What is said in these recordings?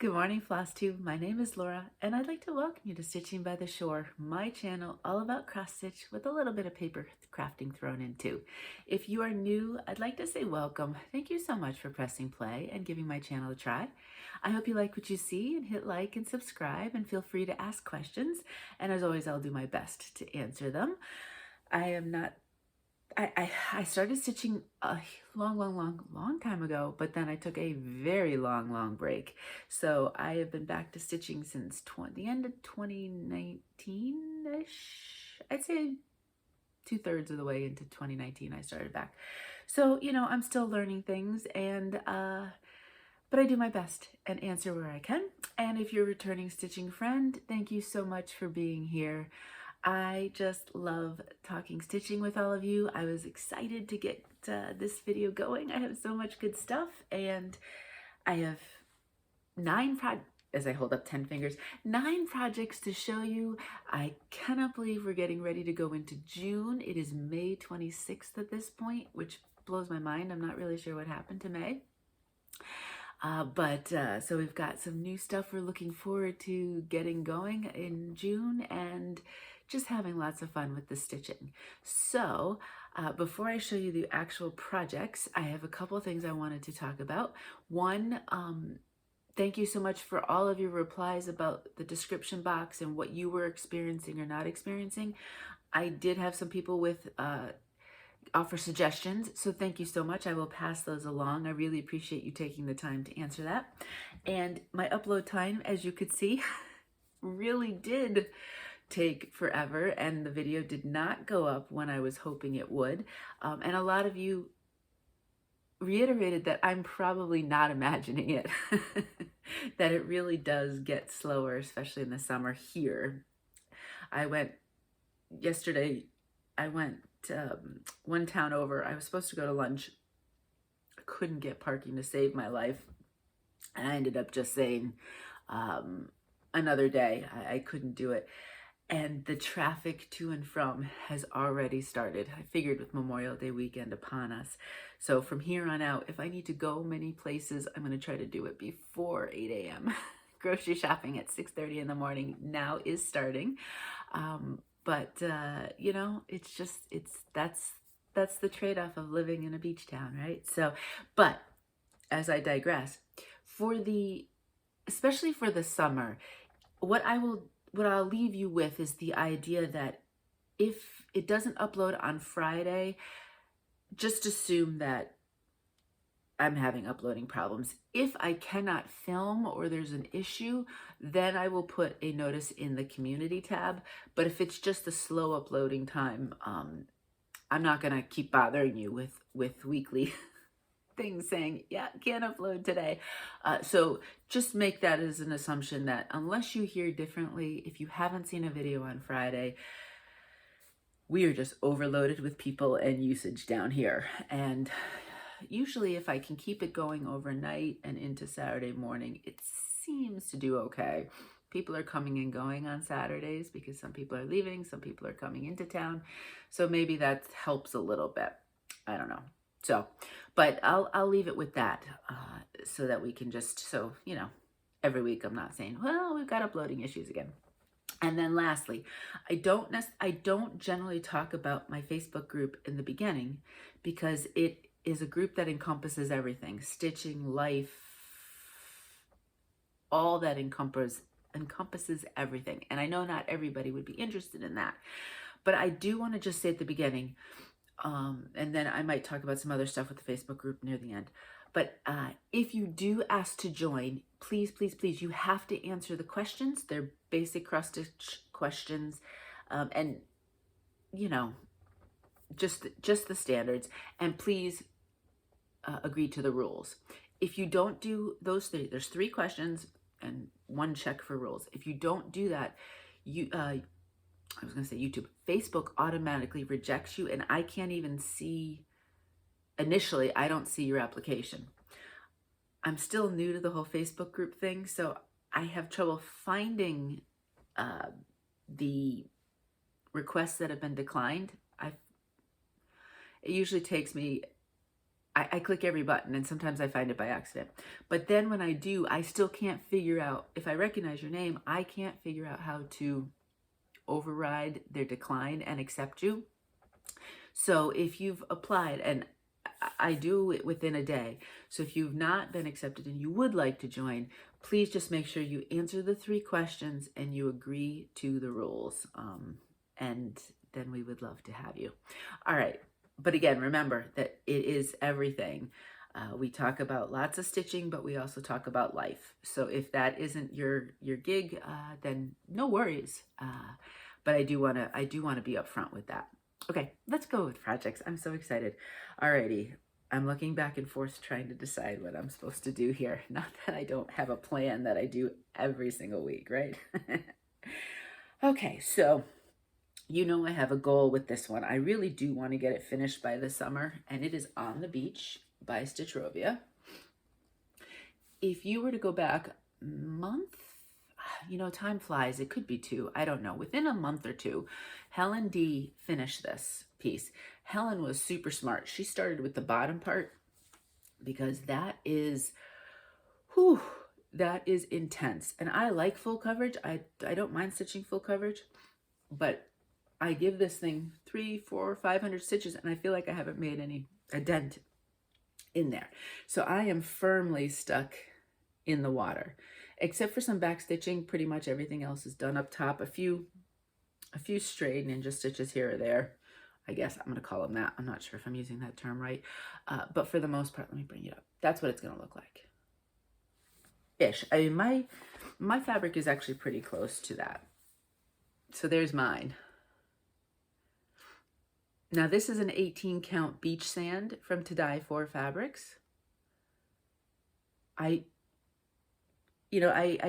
Good morning, Flosstube. My name is Laura, and I'd like to welcome you to Stitching by the Shore, my channel all about cross stitch with a little bit of paper crafting thrown in too. If you are new, I'd like to say welcome. Thank you so much for pressing play and giving my channel a try. I hope you like what you see and hit like and subscribe, and feel free to ask questions. And as always, I'll do my best to answer them. I am not I started stitching a long time ago, but then I took a very long break. So I have been back to stitching since the end of 2019-ish. I'd say 2/3 of the way into 2019 I started back. So, I'm still learning things, and but I do my best and answer where I can. And if you're a returning stitching friend, thank you so much for being here. I just love talking stitching with all of you. I was excited to get this video going. I have so much good stuff, and I have as I hold up 10 fingers, 9 projects to show you. I cannot believe we're getting ready to go into June. It is May 26th at this point, which blows my mind. I'm not really sure what happened to May. So we've got some new stuff we're looking forward to getting going in June, and just having lots of fun with the stitching. So before I show you the actual projects, I have a couple of things I wanted to talk about. One, thank you so much for all of your replies about the description box and what you were experiencing or not experiencing. I did have some people with offer suggestions, so thank you so much. I will pass those along. I really appreciate you taking the time to answer that. And my upload time, as you could see, really did take forever, and the video did not go up when I was hoping it would. And a lot of you reiterated that I'm probably not imagining it, that it really does get slower, especially in the summer here. Yesterday, I went one town over. I was supposed to go to lunch. I couldn't get parking to save my life, and I ended up just saying another day. I couldn't do it. And the traffic to and from has already started. I figured with Memorial Day weekend upon us. So from here on out, if I need to go many places, I'm going to try to do it before 8 a.m. Grocery shopping at 6:30 in the morning now is starting. That's the trade-off of living in a beach town, right? So, but as I digress, especially for the summer, what I'll leave you with is the idea that if it doesn't upload on Friday, just assume that I'm having uploading problems. If I cannot film or there's an issue, then I will put a notice in the community tab. But if it's just a slow uploading time, I'm not gonna keep bothering you with weekly things saying, yeah, can't upload today. So just make that as an assumption that unless you hear differently, if you haven't seen a video on Friday, we are just overloaded with people and usage down here. And usually if I can keep it going overnight and into Saturday morning, it seems to do okay. People are coming and going on Saturdays because some people are leaving, some people are coming into town. So maybe that helps a little bit. I don't know. So, but I'll leave it with that so that we can every week I'm not saying, well, we've got uploading issues again. And then lastly, I don't generally talk about my Facebook group in the beginning because it is a group that encompasses everything: stitching, life, all that encompasses everything. And I know not everybody would be interested in that, but I do want to just say at the beginning, and then I might talk about some other stuff with the Facebook group near the end. But if you do ask to join, please, you have to answer the questions. They're basic cross stitch questions, and just the standards. And please agree to the rules. If you don't do those three, there's 3 questions and 1 check for rules. If you don't do that, I was going to say YouTube, Facebook automatically rejects you, and I can't even see, initially, I don't see your application. I'm still new to the whole Facebook group thing, so I have trouble finding the requests that have been declined. It usually takes me I click every button, and sometimes I find it by accident. But then when I do, I still can't figure out, if I recognize your name, I can't figure out how to override their decline and accept you. So if you've applied, and I do it within a day, so if you've not been accepted and you would like to join, please just make sure you answer the 3 questions and you agree to the rules. And then we would love to have you. All right. But again, remember that it is everything. We talk about lots of stitching, but we also talk about life. So if that isn't your gig, then no worries. But I do want to be upfront with that. Okay, let's go with projects. I'm so excited. Alrighty, I'm looking back and forth trying to decide what I'm supposed to do here. Not that I don't have a plan that I do every single week, right? Okay, so you know I have a goal with this one. I really do want to get it finished by the summer, and it is On the Beach by Stitchrovia. If you were to go back a month, you know, time flies, it could be 2, I don't know. Within a month or 2, Helen D finished this piece. Helen was super smart. She started with the bottom part because that is, whew, that is intense. And I like full coverage. I don't mind stitching full coverage, but I give this thing 300, 400, 500 stitches, and I feel like I haven't made a dent in there. So I am firmly stuck in the water, except for some back stitching. Pretty much everything else is done up top. A few stray ninja stitches here or there. I guess I'm going to call them that. I'm not sure if I'm using that term right. But for the most part, let me bring it up. That's what it's going to look like. Ish. I mean, my fabric is actually pretty close to that. So there's mine. Now this is an 18 count beach sand from To Die For Fabrics. I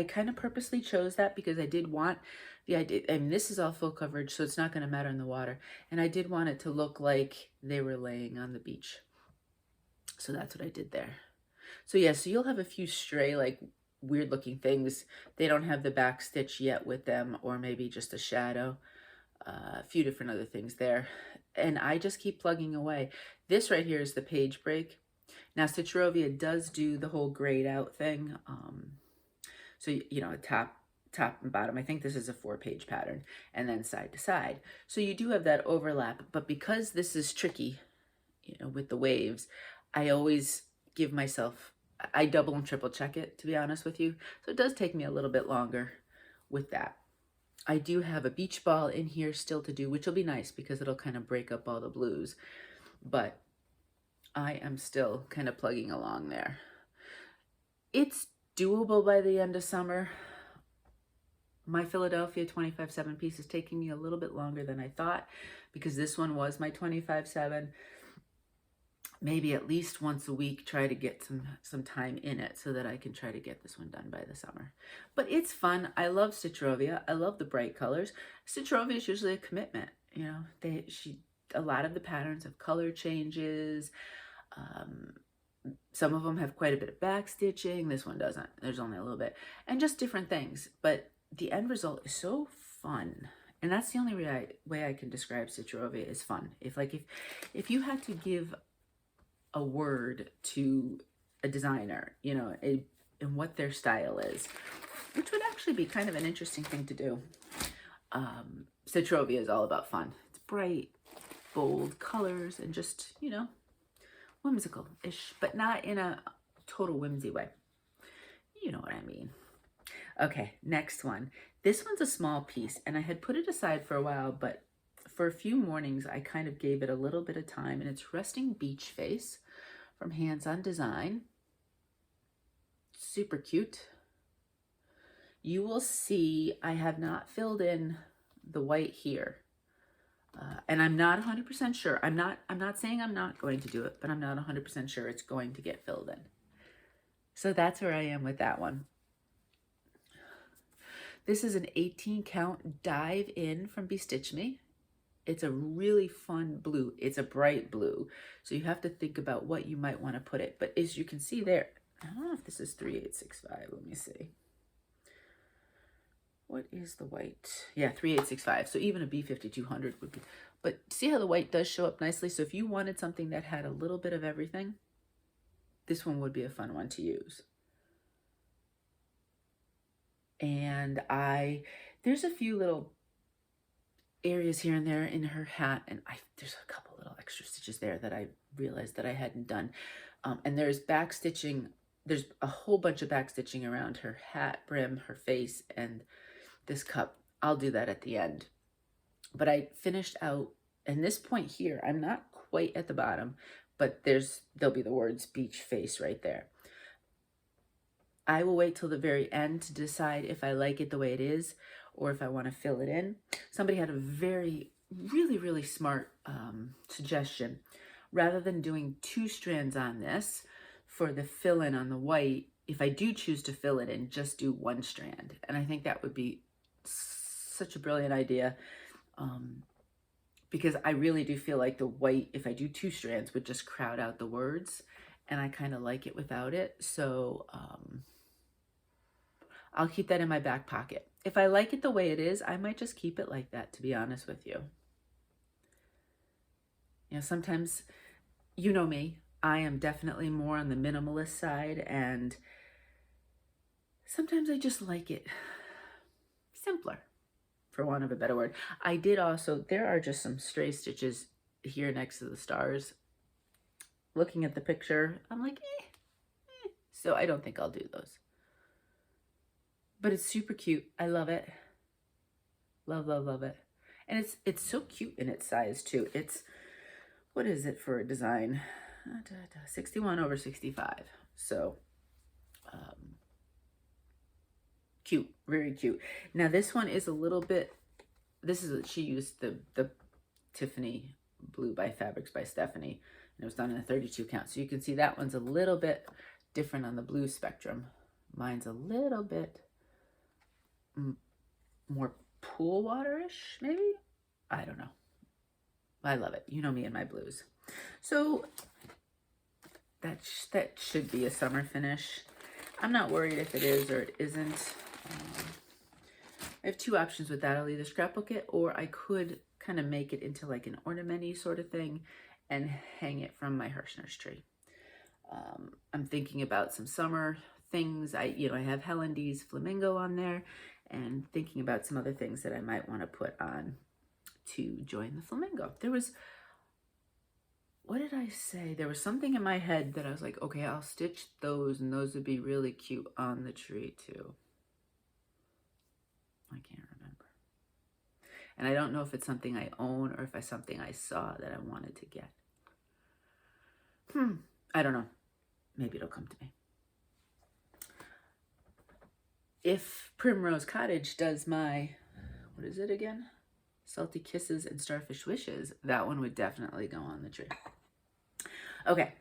kind of purposely chose that because I did want the idea. I mean, this is all full coverage, so it's not going to matter in the water. And I did want it to look like they were laying on the beach. So that's what I did there. So yeah, so you'll have a few stray, like weird looking things. They don't have the back stitch yet with them, or maybe just a shadow. A few different other things there. And I just keep plugging away. This right here is the page break. Now Stitchrovia does do the whole grayed out thing. So, you know, top and bottom. I think this is a 4-page pattern, and then side to side. So you do have that overlap, but because this is tricky, you know, with the waves, I always give myself, I double and triple check it, to be honest with you. So it does take me a little bit longer with that. I do have a beach ball in here still to do, which will be nice because it'll kind of break up all the blues, but I am still kind of plugging along there. It's doable by the end of summer. My Philadelphia 25/7 piece is taking me a little bit longer than I thought because this one was my 25/7. Maybe at least once a week, try to get some time in it so that I can try to get this one done by the summer. But it's fun. I love Stitchrovia. I love the bright colors. Stitchrovia is usually a commitment. You know, a lot of the patterns have color changes. Some of them have quite a bit of back stitching. This one doesn't. There's only a little bit, and just different things. But the end result is so fun. And that's the only way I can describe Stitchrovia is fun. If you had to give a word to a designer, you know, and what their style is, which would actually be kind of an interesting thing to do. Stitchrovia is all about fun. It's bright, bold colors, and just, you know, whimsical-ish, but not in a total whimsy way. You know what I mean. Okay, next one. This one's a small piece, and I had put it aside for a while, but for a few mornings, I kind of gave it a little bit of time, and it's Resting Beach Face from Hands On Design. Super cute. You will see I have not filled in the white here. And I'm not 100% sure. I'm not saying I'm not going to do it, but I'm not 100% sure it's going to get filled in. So that's where I am with that one. This is an 18 count Dive In from Bestitchme. It's a really fun blue. It's a bright blue. So you have to think about what you might want to put it. But as you can see there, I don't know if this is 3865. Let me see. What is the white? Yeah, 3865. So even a B5200 would be. But see how the white does show up nicely? So if you wanted something that had a little bit of everything, this one would be a fun one to use. And there's a few little areas here and there in her hat, and there's a couple little extra stitches there that I realized that I hadn't done. And there's back stitching. There's a whole bunch of back stitching around her hat brim, her face, and this cup. I'll do that at the end. But I finished out, and this point here, I'm not quite at the bottom, but there'll be the words beach face right there. I will wait till the very end to decide if I like it the way it is or if I want to fill it in. Somebody had a really smart suggestion. Rather than doing 2 strands on this for the fill-in on the white, if I do choose to fill it in, just do 1 strand. And I think that would be such a brilliant idea, because I really do feel like the white, if I do 2 strands, would just crowd out the words, and I kind of like it without it. So I'll keep that in my back pocket. If I like it the way it is, I might just keep it like that, to be honest with you. You know, sometimes, you know me, I am definitely more on the minimalist side, and sometimes I just like it simpler, for want of a better word. I did also, there are just some stray stitches here next to the stars. Looking at the picture, I'm like, so I don't think I'll do those. But it's super cute. I love it. Love, love, love it. And it's so cute in its size too. It's, what is it for a design? 61/65. So cute, very cute. Now this one is a little bit, she used the Tiffany Blue by Fabrics by Stephanie, and it was done in a 32 count. So you can see that one's a little bit different on the blue spectrum. Mine's a little bit more pool water-ish, maybe? I don't know. I love it. You know me and my blues. So that should be a summer finish. I'm not worried if it is or it isn't. I have 2 options with that. I'll either scrapbook it, or I could kind of make it into like an ornament-y sort of thing and hang it from my Hirschner's tree. I'm thinking about some summer things. I have Helen D's Flamingo on there, and thinking about some other things that I might want to put on to join the flamingo. There was, what did I say? There was something in my head that I was like, okay, I'll stitch those, and those would be really cute on the tree too. I can't remember. And I don't know if it's something I own or if it's something I saw that I wanted to get. I don't know. Maybe it'll come to me. If Primrose Cottage does my, what is it again? Salty Kisses and Starfish Wishes, that one would definitely go on the tree. Okay,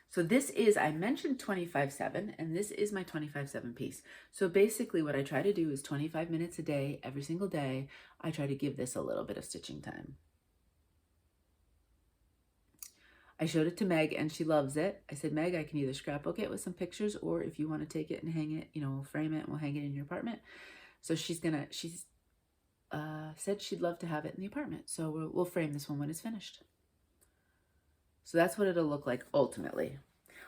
so this is, I mentioned 25/7, and this is my 25/7 piece. So basically what I try to do is 25 minutes a day, every single day. I try to give this a little bit of stitching time. I showed it to Meg and she loves it. I said, Meg, I can either scrapbook it with some pictures, or if you want to take it and hang it, we'll frame it and we'll hang it in your apartment. So she's said she'd love to have it in the apartment. So we'll frame this one when it's finished. So that's what it'll look like ultimately.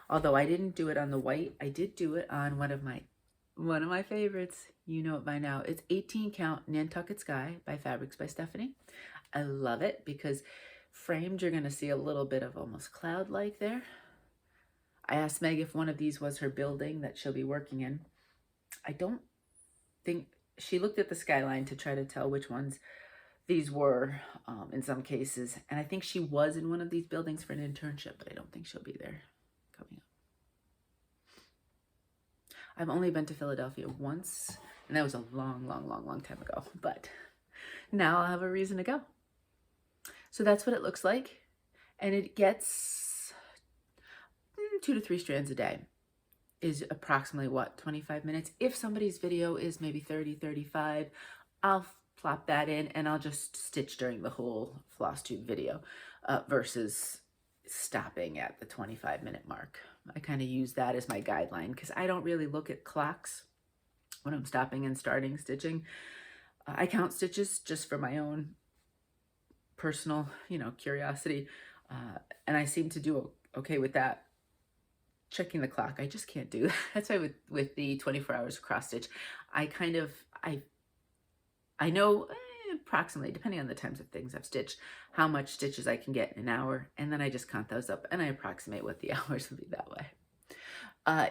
Although I didn't do it on the white, I did do it on one of my favorites. You know it by now. It's 18 count Nantucket Sky by Fabrics by Stephanie. I love it because framed, you're going to see a little bit of almost cloud-like there. I asked Meg if one of these was her building that she'll be working in. I don't think, she looked at the skyline to try to tell which ones these were in some cases. And I think she was in one of these buildings for an internship, but I don't think she'll be there coming up. I've only been to Philadelphia once, and that was a long time ago. But now I'll have a reason to go. So that's what it looks like. And it gets 2 to 3 strands a day. Is approximately what, 25 minutes? If somebody's video is maybe 30, 35, I'll plop that in and I'll just stitch during the whole Flosstube video versus stopping at the 25-minute mark. I kind of use that as my guideline because I don't really look at clocks when I'm stopping and starting stitching. I count stitches just for my own personal, curiosity, and I seem to do okay with that checking the clock. I just can't do that. That's why with the 24 hours cross stitch, I kind of, I know approximately, depending on the times of things I've stitched, how much stitches I can get in an hour. And then I just count those up and I approximate what the hours will be that way.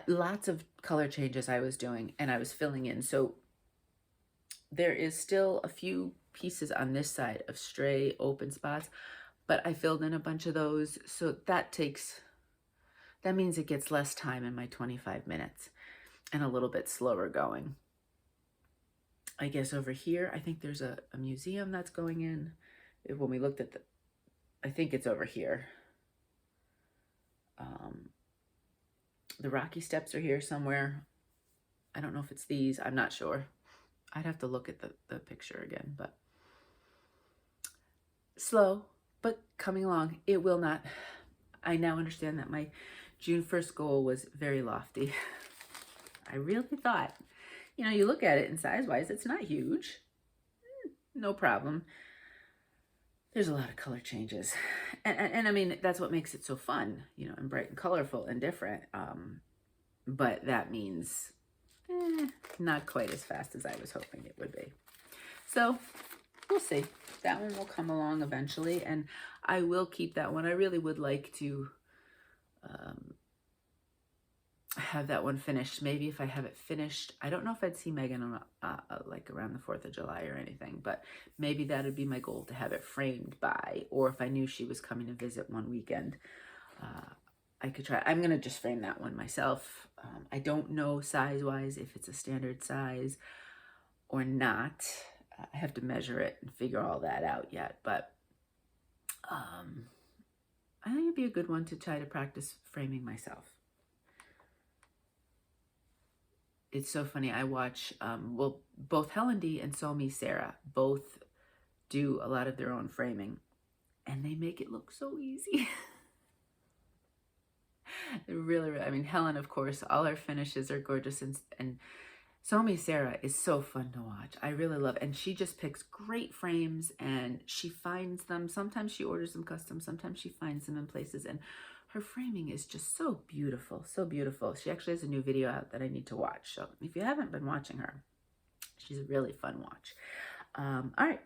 Lots of color changes I was doing and I was filling in. So there is still a few pieces on this side of stray open spots, but I filled in a bunch of those. So that means it gets less time in my 25 minutes and a little bit slower going. I guess over here, I think there's a museum that's going in. When we looked at I think it's over here. The Rocky Steps are here somewhere. I don't know if it's these. I'm not sure. I'd have to look at the picture again, but slow, but coming along. It will not. I now understand that my June 1st goal was very lofty. I really thought, you know, you look at it and size-wise, it's not huge. No problem. There's a lot of color changes. And I mean, that's what makes it so fun, you know, and bright and colorful and different. But that means not quite as fast as I was hoping it would be. So we'll see. That one will come along eventually, and I will keep that one. I really would like to have that one finished. Maybe if I have it finished, I don't know if I'd see Megan on like around the 4th of July or anything, but maybe that would be my goal, to have it framed by, or if I knew she was coming to visit one weekend, I could try. I'm going to just frame that one myself. I don't know size-wise if it's a standard size or not. I have to measure it and figure all that out yet, but I think it'd be a good one to try to practice framing myself. It's so funny. I watch, well, both Helen D and Somi Sarah both do a lot of their own framing, and they make it look so easy. Really, I mean, Helen, of course, all her finishes are gorgeous, and Somi Sarah is so fun to watch. I really love it. And she just picks great frames and she finds them. Sometimes she orders them custom, sometimes she finds them in places, and her framing is just so beautiful, so beautiful. She actually has a new video out that I need to watch. So if you haven't been watching her, she's a really fun watch. All right.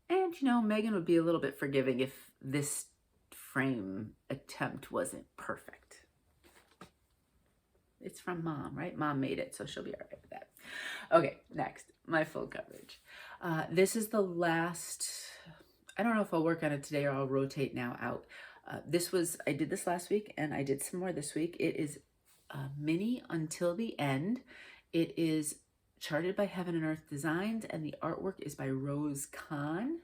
And, you know, Megan would be a little bit forgiving if this frame attempt wasn't perfect. It's from Mom, right? Mom made it, so she'll be all right with that. Okay, next, my full coverage. This is the last, I don't know if I'll work on it today or I'll rotate now out. I did this last week and I did some more this week. It is mini Until the End. It is charted by Heaven and Earth Designs, and the artwork is by Rose Kahn.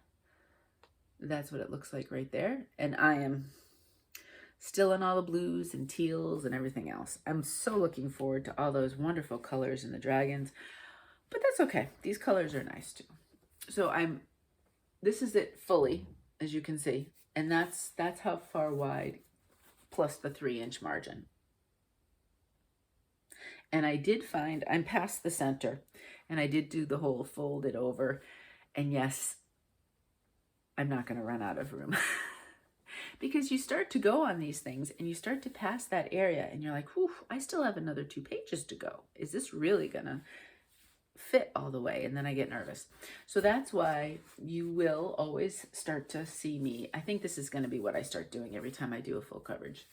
That's what it looks like right there. And I am still in all the blues and teals and everything else. I'm so looking forward to all those wonderful colors in the dragons, but that's okay. These colors are nice too. So this is it fully, as you can see, and that's how far wide, plus the 3-inch margin. And I did find, I'm past the center, and I did do the whole fold it over, and yes, I'm not going to run out of room. Because you start to go on these things and you start to pass that area and you're like, whew, I still have another 2 pages to go. Is this really gonna fit all the way? And then I get nervous. So that's why you will always start to see me. I think this is gonna be what I start doing every time I do a full coverage,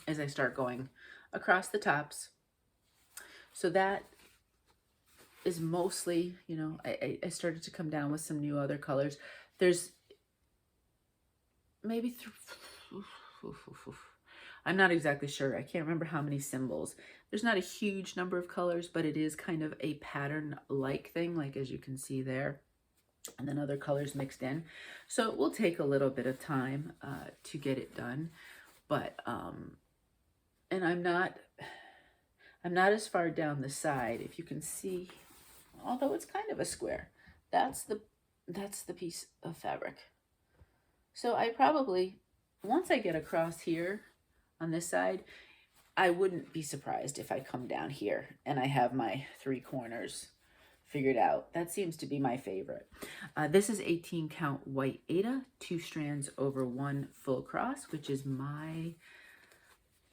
as I start going across the tops. So that is mostly, you know, I started to come down with some new other colors. There's maybe I'm not exactly sure. I can't remember how many symbols. There's not a huge number of colors, but it is kind of a pattern-like thing, like as you can see there, and then other colors mixed in. So it will take a little bit of time to get it done, but and I'm not as far down the side, if you can see, although it's kind of a square. That's the piece of fabric. So I probably, once I get across here on this side, I wouldn't be surprised if I come down here and I have my 3 corners figured out. That seems to be my favorite. This is 18 count white Aida, 2 strands over 1 full cross, which is my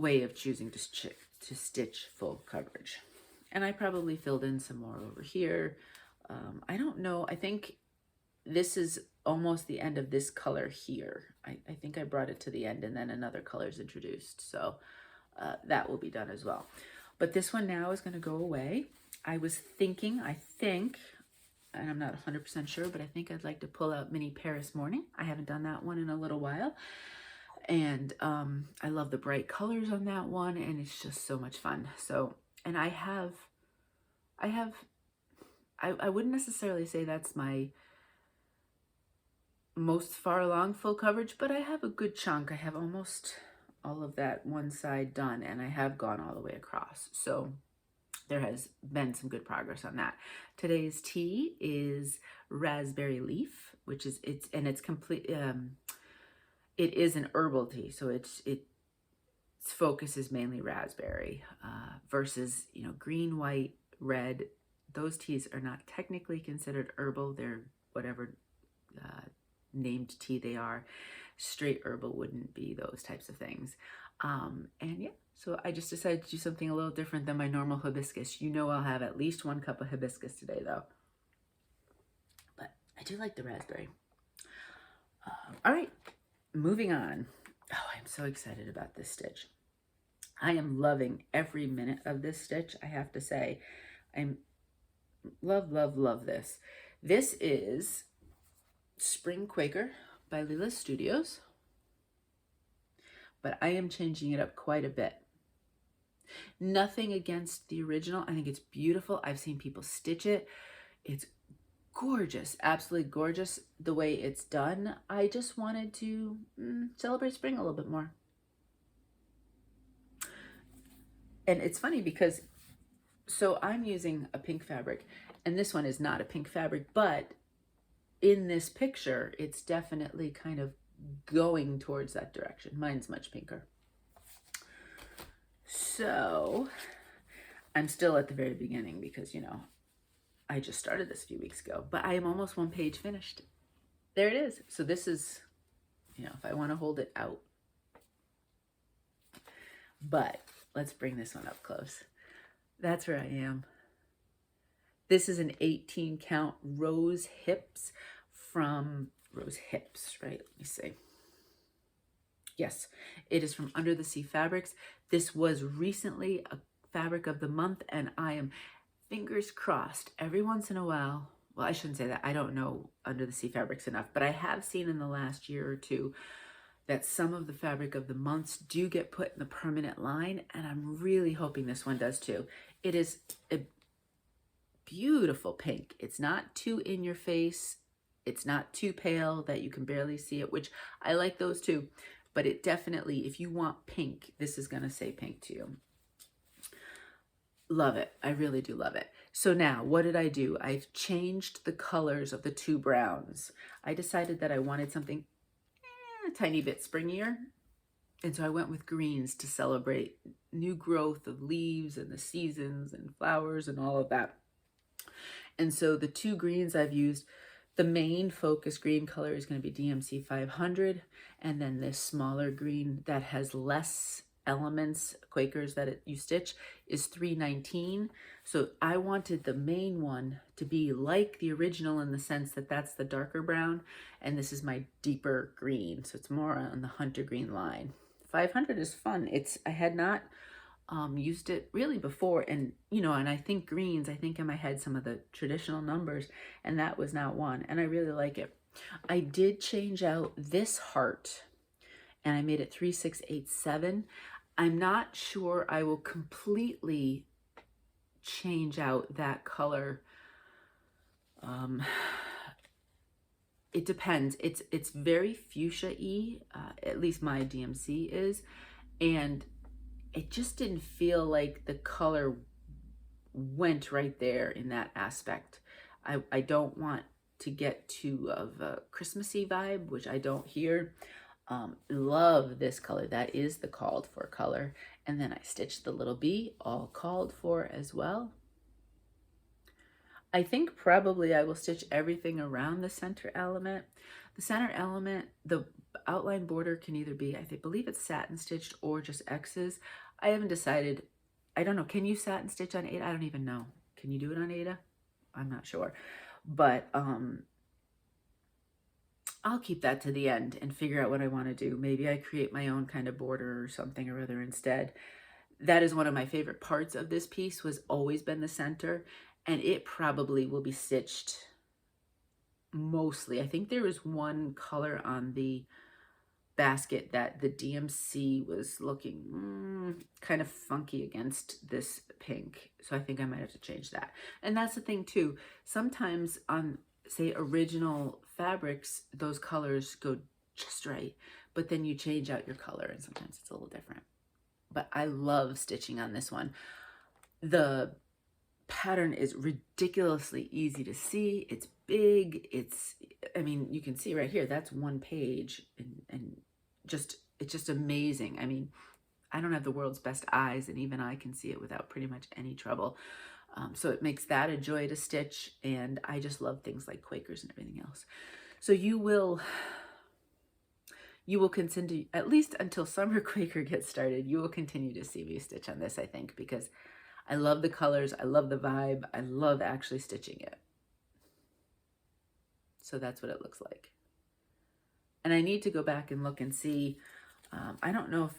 way of choosing to stitch full coverage. And I probably filled in some more over here. I don't know. I think this is almost the end of this color here. I think I brought it to the end and then another color is introduced. So that will be done as well. But this one now is going to go away. I was thinking, I think, and I'm not 100% sure, but I think I'd like to pull out Mini Paris Morning. I haven't done that one in a little while. And I love the bright colors on that one, and it's just so much fun. So, and I wouldn't necessarily say that's my most far along full coverage, but I have a good chunk. I have almost all of that one side done, and I have gone all the way across. So there has been some good progress on that. Today's tea is Raspberry Leaf, which is, it's complete, it is an herbal tea. So its focus is mainly raspberry versus, you know, green, white, red. Those teas are not technically considered herbal. They're whatever named tea they are. Straight herbal wouldn't be those types of things. And yeah, so I just decided to do something a little different than my normal hibiscus. You know, I'll have at least 1 cup of hibiscus today though. But I do like the raspberry. All right, moving on. Oh, I'm so excited about this stitch. I am loving every minute of this stitch, I have to say. I'm love this. This is Spring Quaker by Lila Studios, but I am changing it up quite a bit. Nothing against the original. I think it's beautiful. I've seen people stitch it. It's gorgeous, absolutely gorgeous the way it's done. I just wanted to celebrate spring a little bit more. And it's funny because, so I'm using a pink fabric, and this one is not a pink fabric, but in this picture, it's definitely kind of going towards that direction. Mine's much pinker. So I'm still at the very beginning because, you know, I just started this a few weeks ago, but I am almost 1 page finished. There it is. So this is, you know, if I want to hold it out. But let's bring this one up close. That's where I am. This is an 18 count rose hips from Rose Hips, right? Let me see. Yes, it is from Under the Sea Fabrics. This was recently a fabric of the month, and I am fingers crossed every once in a while. Well, I shouldn't say that. I don't know Under the Sea Fabrics enough, but I have seen in the last year or two that some of the fabric of the months do get put in the permanent line, and I'm really hoping this one does too. It is a beautiful pink. It's not too in your face. It's not too pale that you can barely see it, which I like those too. But it definitely, if you want pink, this is going to say pink to you. Love it. I really do love it. So now, what did I do? I've changed the colors of the 2 browns. I decided that I wanted something a tiny bit springier. And so I went with greens to celebrate new growth of leaves and the seasons and flowers and all of that. And so the 2 greens I've used, the main focus green color is going to be DMC 500. And then this smaller green that has less elements, Quakers that you stitch, is 319. So I wanted the main one to be like the original in the sense that that's the darker brown. And this is my deeper green. So it's more on the hunter green line. 500 is fun. I had not used it really before, and you know, and I think greens, I think in my head some of the traditional numbers, and that was not one, and I really like it. I did change out this heart, and I made it 3687. I'm not sure I will completely change out that color. It depends. It's very fuchsia-y, at least my DMC is, and it just didn't feel like the color went right there in that aspect. I don't want to get too of a Christmassy vibe, which I don't here. Love this color. That is the called for color. And then I stitched the little bee, all called for as well. I think probably I will stitch everything around the center element. The center element, the outline border can either be, believe it's satin stitched or just X's. I haven't decided. I don't know. Can you satin stitch on Aida? I don't even know. Can you do it on Aida? I'm not sure. But I'll keep that to the end and figure out what I want to do. Maybe I create my own kind of border or something or other instead. That is one of my favorite parts of this piece, was always been the center, and it probably will be stitched mostly. I think there was one color on the basket that the DMC was looking kind of funky against this pink. So I think I might have to change that. And that's the thing too. Sometimes on, say, original fabrics, those colors go just right, but then you change out your color and sometimes it's a little different. But I love stitching on this one. The pattern is ridiculously easy to see. It's big. I mean, you can see right here, that's one page, and it's just amazing. I mean, I don't have the world's best eyes, and even I can see it without pretty much any trouble. So it makes that a joy to stitch, and I just love things like Quakers and everything else. So you will continue, at least until summer Quaker gets started, you will continue to see me stitch on this, I think, because I love the colors, I love the vibe, I love actually stitching it. So that's what it looks like. And I need to go back and look and see, I don't know if,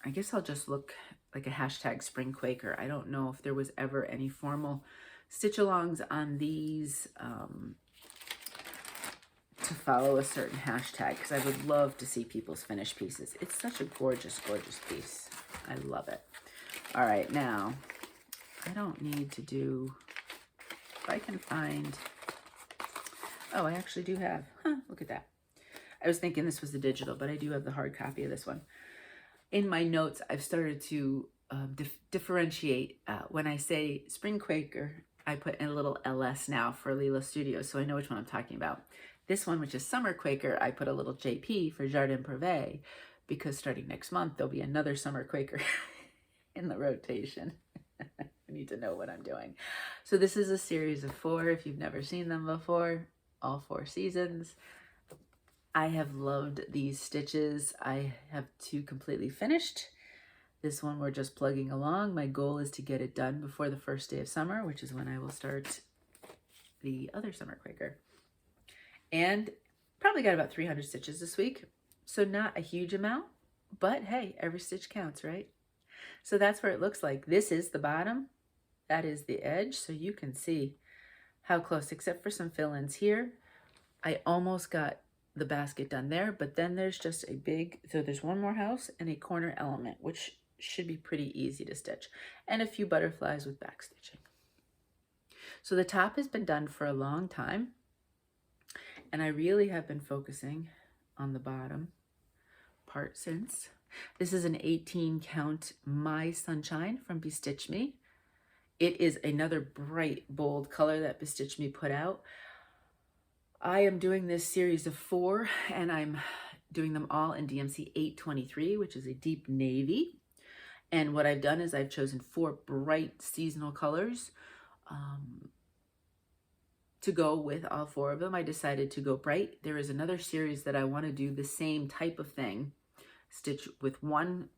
I guess I'll just look like a hashtag Spring Quaker. I don't know if there was ever any formal stitch-alongs on these to follow a certain hashtag, because I would love to see people's finished pieces. It's such a gorgeous, gorgeous piece. I love it. All right, now, I don't need to do, if I can find, oh, I actually do have, look at that. I was thinking this was the digital, but I do have the hard copy of this one. In my notes, I've started to differentiate. When I say Spring Quaker, I put in a little LS now for Lila Studios, so I know which one I'm talking about. This one, which is Summer Quaker, I put a little JP for Jardin Prive, because starting next month, there'll be another Summer Quaker in the rotation. I need to know what I'm doing. So this is a series of 4. If you've never seen them before, all 4 seasons. I have loved these stitches. I have 2 completely finished. This one we're just plugging along. My goal is to get it done before the first day of summer, which is when I will start the other Summer Quaker. And probably got about 300 stitches this week. So not a huge amount, but hey, every stitch counts, right? So that's where it looks like. This is the bottom. That is the edge. So you can see how close, except for some fill-ins here. I almost got the basket done there, but then there's just a big, so there's one more house and a corner element, which should be pretty easy to stitch, and a few butterflies with back stitching. So the top has been done for a long time, and I really have been focusing on the bottom part since. This is an 18 count My Sunshine from Bestitchme. It is another bright, bold color that Bestitchme put out. I am doing this series of 4, and I'm doing them all in DMC 823, which is a deep navy. And what I've done is I've chosen 4 bright seasonal colors to go with all 4 of them. I decided to go bright. There is another series that I want to do the same type of thing, stitch with 1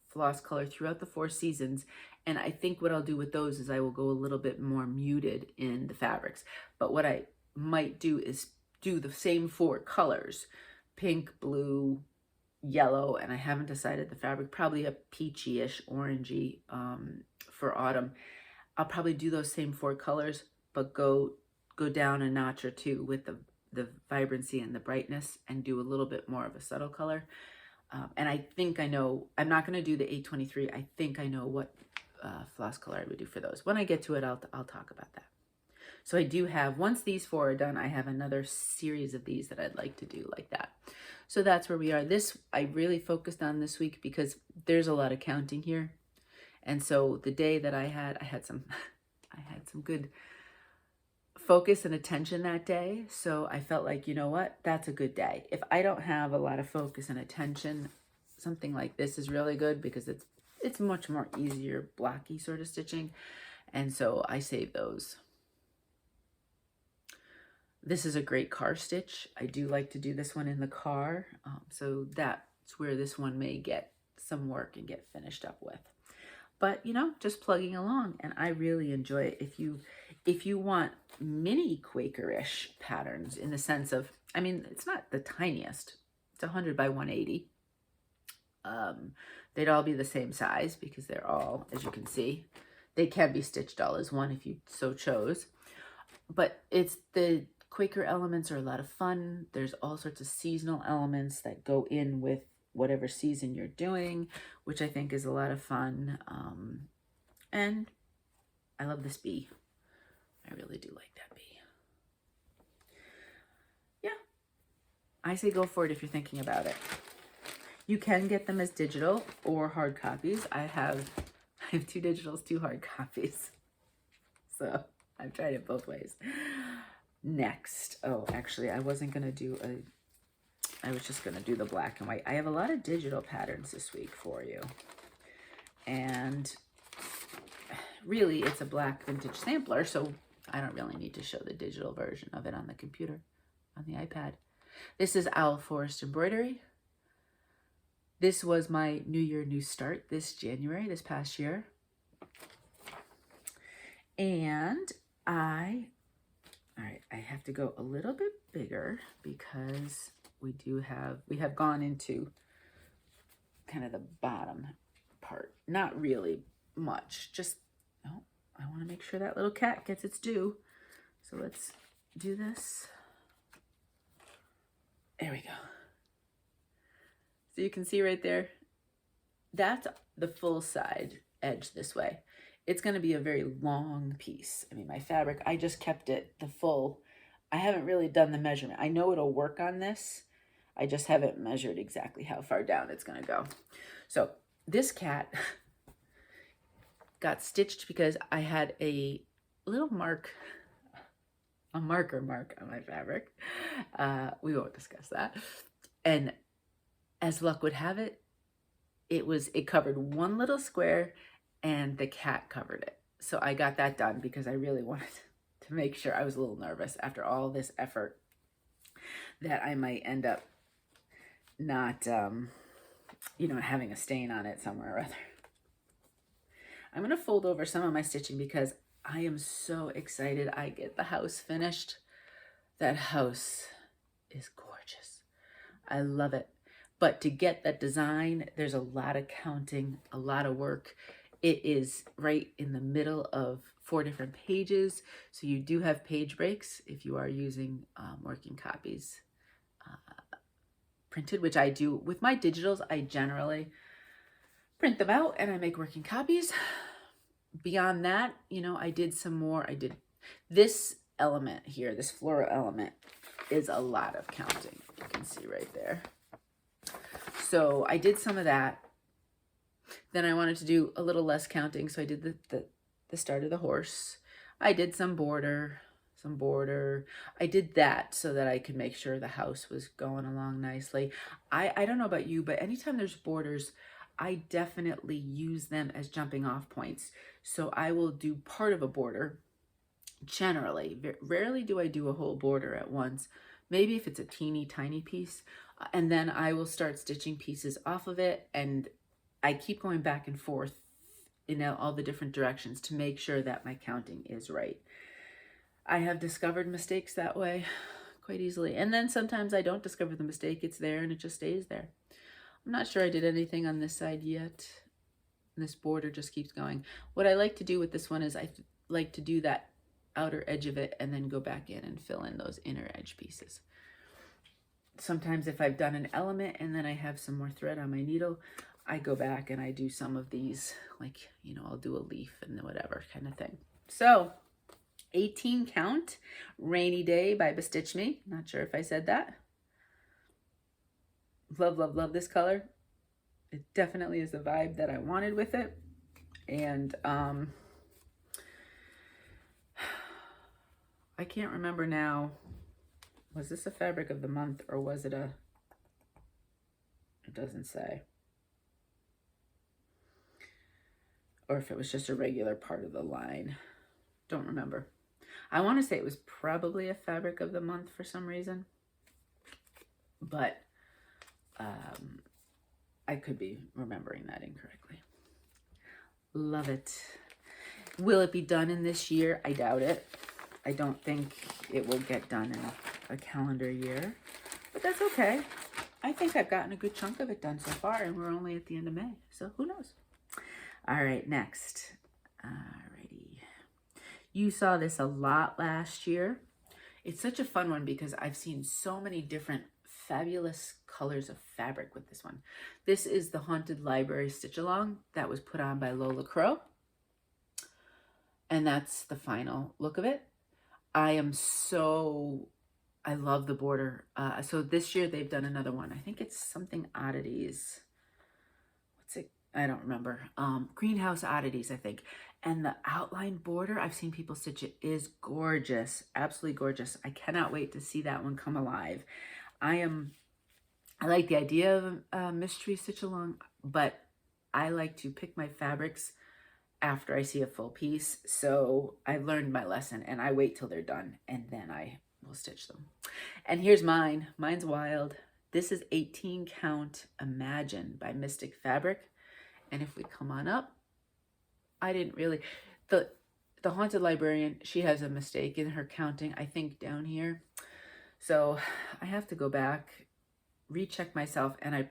floss color throughout the 4 seasons. And I think what I'll do with those is I will go a little bit more muted in the fabrics. But what I might do is do the same 4 colors, pink, blue, yellow, and I haven't decided the fabric, probably a peachy-ish orangey for autumn. I'll probably do those same 4 colors, but go down a notch or 2 with the vibrancy and the brightness, and do a little bit more of a subtle color. And I think I know, I'm not going to do the 823. I think I know what floss color I would do for those. When I get to it, I'll talk about that. So I do have, once these 4 are done, I have another series of these that I'd like to do like that. So that's where we are. This I really focused on this week because there's a lot of counting here. And so the day that I had some good focus and attention that day. So I felt like, you know what, that's a good day. If I don't have a lot of focus and attention, something like this is really good because it's much more easier blocky sort of stitching. And so I save those. This is a great car stitch. I do like to do this one in the car, so that's where this one may get some work and get finished up with. But you know, just plugging along, and I really enjoy it. If you want mini Quakerish patterns, in the sense of, I mean, it's not the tiniest. It's 100 by 180. They'd all be the same size because they're all, as you can see, they can be stitched all as one if you so chose. But it's the Quaker elements are a lot of fun. There's all sorts of seasonal elements that go in with whatever season you're doing, which I think is a lot of fun. And I love this bee. I really do like that bee. Yeah, I say go for it if you're thinking about it. You can get them as digital or hard copies. I have 2 digitals, 2 hard copies. So I've tried it both ways. Next, oh, actually, I wasn't gonna do I was just gonna do the black and white. I have a lot of digital patterns this week for you. And really, it's a black vintage sampler, so I don't really need to show the digital version of it on the computer, on the iPad. This is Forest Embroidery. This was my New Year, New Start this January, this past year. And I have to go a little bit bigger because we have gone into kind of the bottom part. Not really much, just, oh, I want to make sure that little cat gets its due. So let's do this. There we go. So you can see right there, that's the full side edge this way. It's going to be a very long piece. I mean, my fabric, I just kept it the full. I haven't really done the measurement. I know it'll work on this. I just haven't measured exactly how far down it's going to go. So this cat got stitched because I had a little mark, a marker mark on my fabric. We won't discuss that. And as luck would have it, it covered one little square and the cat covered it. So I got that done because I really wanted to make sure. I was a little nervous after all this effort that I might end up not, you know, having a stain on it somewhere or other. I'm going to fold over some of my stitching because I am so excited I get the house finished. That house is gorgeous. I love it. But to get that design, there's a lot of counting, a lot of work. It is right in the middle of 4 different pages. So you do have page breaks if you are using working copies printed, which I do. With my digitals, I generally print them out and I make working copies. Beyond that, you know, I did some more. I did this element here, this floral element is a lot of counting. You can see right there. So I did some of that. Then I wanted to do a little less counting, so I did the start of the horse. I did some border. I did that so that I could make sure the house was going along nicely. I don't know about you, but anytime there's borders, I definitely use them as jumping off points. So I will do part of a border, generally. Rarely do I do a whole border at once. Maybe if it's a teeny tiny piece, and then I will start stitching pieces off of it, and I keep going back and forth in all the different directions to make sure that my counting is right. I have discovered mistakes that way quite easily. And then sometimes I don't discover the mistake. It's there and it just stays there. I'm not sure I did anything on this side yet. This border just keeps going. What I like to do with this one is I like to do that outer edge of it and then go back in and fill in those inner edge pieces. Sometimes if I've done an element and then I have some more thread on my needle, I go back and I do some of these, like, you know, I'll do a leaf and whatever kind of thing. So 18 count, Rainy Day by Bestitchme. Not sure if I said that. Love, love, love this color. It definitely is the vibe that I wanted with it. And I can't remember now. Was this a fabric of the month or was it a, it doesn't say. Or if it was just a regular part of the line. Don't remember. I want to say it was probably a fabric of the month for some reason, but I could be remembering that incorrectly. Love it. Will it be done in this year? I doubt it. I don't think it will get done in a calendar year, but that's okay. I think I've gotten a good chunk of it done so far, and we're only at the end of May, so who knows? All right, next. Alrighty. You saw this a lot last year. It's such a fun one because I've seen so many different fabulous colors of fabric with this one. This is the Haunted Library Stitch Along that was put on by Lola Crow. And that's the final look of it. I love the border. So this year they've done another one. I think it's something Oddities. What's it? I don't remember. Greenhouse Oddities, I think. And the outline border, I've seen people stitch it, is gorgeous. Absolutely gorgeous. I cannot wait to see that one come alive. I like the idea of a mystery stitch along, but I like to pick my fabrics after I see a full piece. So I've learned my lesson, and I wait till they're done, and then I will stitch them. And here's mine. Mine's wild. This is 18 Count Imagine by Mystic Fabric. And if we come on up, I didn't really, the Haunted Librarian, she has a mistake in her counting, I think, down here. So I have to go back, recheck myself, and I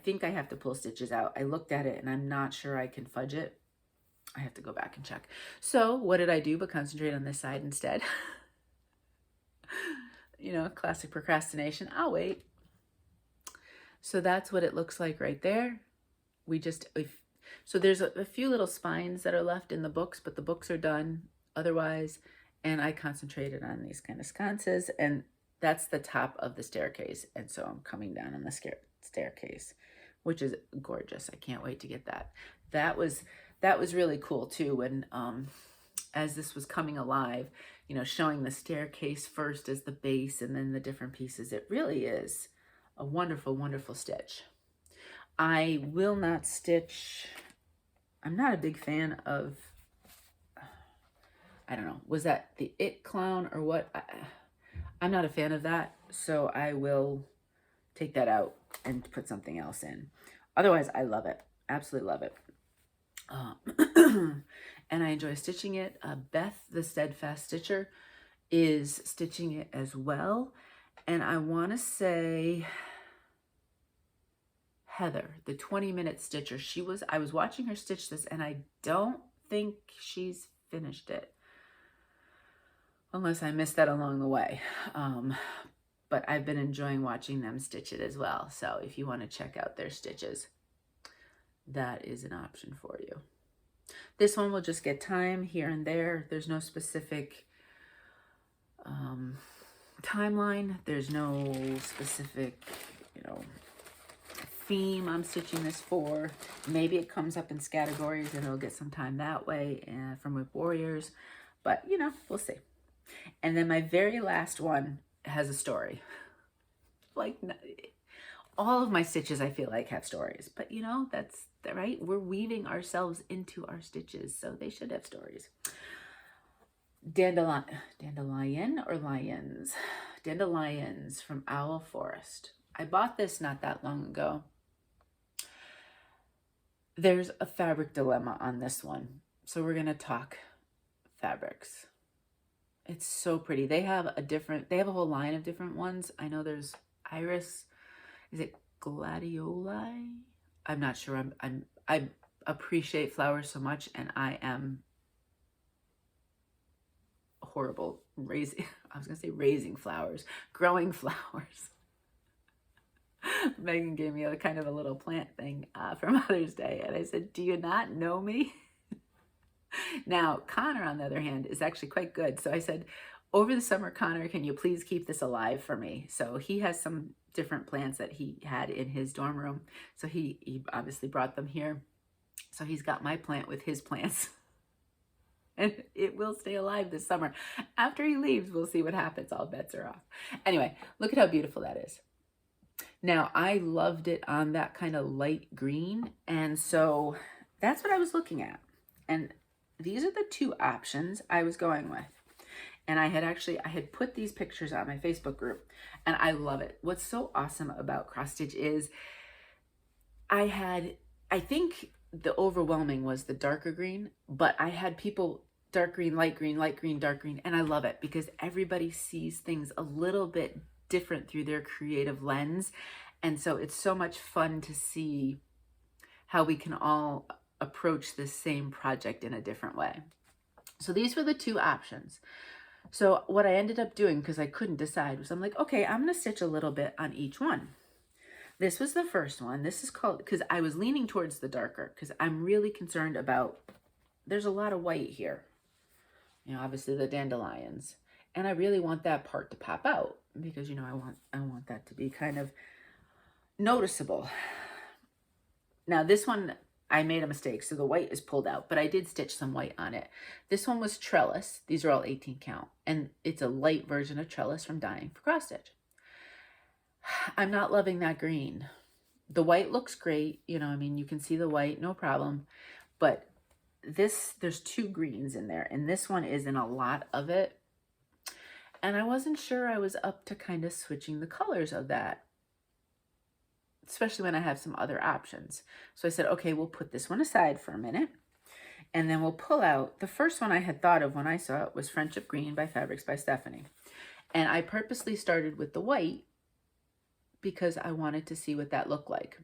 think I have to pull stitches out. I looked at it and I'm not sure I can fudge it. I have to go back and check. So what did I do but concentrate on this side instead? You know, classic procrastination. I'll wait. So that's what it looks like right there. So there's a few little spines that are left in the books, but the books are done otherwise. And I concentrated on these kind of sconces, and that's the top of the staircase. And so I'm coming down on the staircase, which is gorgeous. I can't wait to get that. That was really cool too. When, as this was coming alive, you know, showing the staircase first as the base and then the different pieces. It really is a wonderful, wonderful stitch. I will not stitch. I'm not a big fan of, I don't know, was that the It Clown or what? I'm not a fan of that, so I will take that out and put something else in. Otherwise, I love it. Absolutely love it. And I enjoy stitching it. Beth, the Steadfast Stitcher, is stitching it as well. And I want to say Heather, the 20-minute stitcher, I was watching her stitch this, and I don't think she's finished it, unless I missed that along the way. But I've been enjoying watching them stitch it as well. So if you want to check out their stitches, that is an option for you. This one will just get time here and there. There's no specific timeline. There's no specific, you know, theme I'm stitching this for. Maybe it comes up in categories and it'll get some time that way from Whip Warriors. But, you know, we'll see. And then my very last one has a story. Like, all of my stitches, I feel like, have stories. But, you know, that's right. We're weaving ourselves into our stitches, so they should have stories. Dandelion or Lions? Dandelions from Owl Forest. I bought this not that long ago. There's a fabric dilemma on this one. So we're going to talk fabrics. It's so pretty. They have a whole line of different ones. I know there's Iris. Is it gladioli? I'm not sure. I appreciate flowers so much, and I am horrible raising flowers, growing flowers. Megan gave me a kind of a little plant thing for Mother's Day, and I said, do you not know me? Now, Connor, on the other hand, is actually quite good. So I said, over the summer, Connor, can you please keep this alive for me? So he has some different plants that he had in his dorm room. So he obviously brought them here. So he's got my plant with his plants. And it will stay alive this summer. After he leaves, we'll see what happens. All bets are off. Anyway, look at how beautiful that is. Now, I loved it on that kind of light green. And so that's what I was looking at. And these are the two options I was going with. And I had put these pictures on my Facebook group, and I love it. What's so awesome about cross stitch is I think the overwhelming was the darker green, but I had people dark green, light green, light green, dark green. And I love it because everybody sees things a little bit different through their creative lens. And so it's so much fun to see how we can all approach this same project in a different way. So these were the two options. So what I ended up doing, because I couldn't decide, was I'm like, okay, I'm going to stitch a little bit on each one. This was the first one. This is called, because I was leaning towards the darker, because I'm really concerned about, there's a lot of white here. You know, obviously the dandelions. And I really want that part to pop out because, you know, I want that to be kind of noticeable. Now this one, I made a mistake, so the white is pulled out, but I did stitch some white on it. This one was trellis. These are all 18 count, and it's a light version of trellis from Dying for Cross Stitch. I'm not loving that green. The white looks great, you know, I mean, you can see the white, no problem, but there's two greens in there, and this one is in a lot of it, and I wasn't sure I was up to kind of switching the colors of that, especially when I have some other options. So I said, okay, we'll put this one aside for a minute, and then we'll pull out, the first one I had thought of when I saw it was Friendship Green by Fabrics by Stephanie. And I purposely started with the white because I wanted to see what that looked like.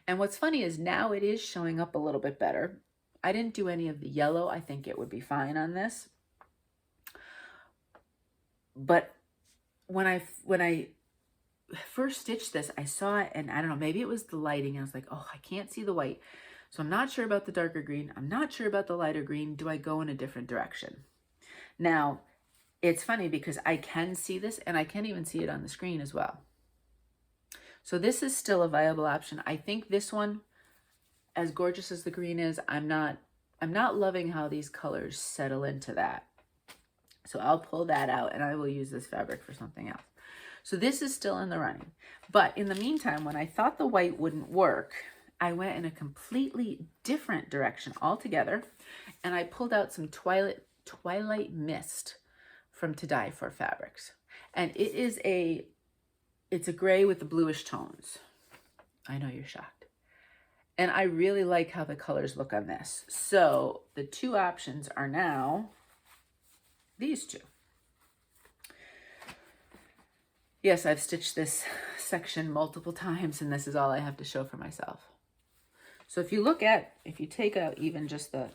And what's funny is now it is showing up a little bit better. I didn't do any of the yellow. I think it would be fine on this. But when I first stitched this, I saw it, and I don't know, maybe it was the lighting. I was like, oh, I can't see the white. So I'm not sure about the darker green. I'm not sure about the lighter green. Do I go in a different direction? Now, it's funny because I can see this, and I can even see it on the screen as well. So this is still a viable option. I think this one, as gorgeous as the green is, I'm not loving how these colors settle into that. So I'll pull that out, and I will use this fabric for something else. So this is still in the running. But in the meantime, when I thought the white wouldn't work, I went in a completely different direction altogether, and I pulled out some Twilight Mist from To Die For Fabrics. And it's a gray with the bluish tones. I know you're shocked. And I really like how the colors look on this. So the two options are now these two. Yes, I've stitched this section multiple times, and this is all I have to show for myself. So if you take out even just the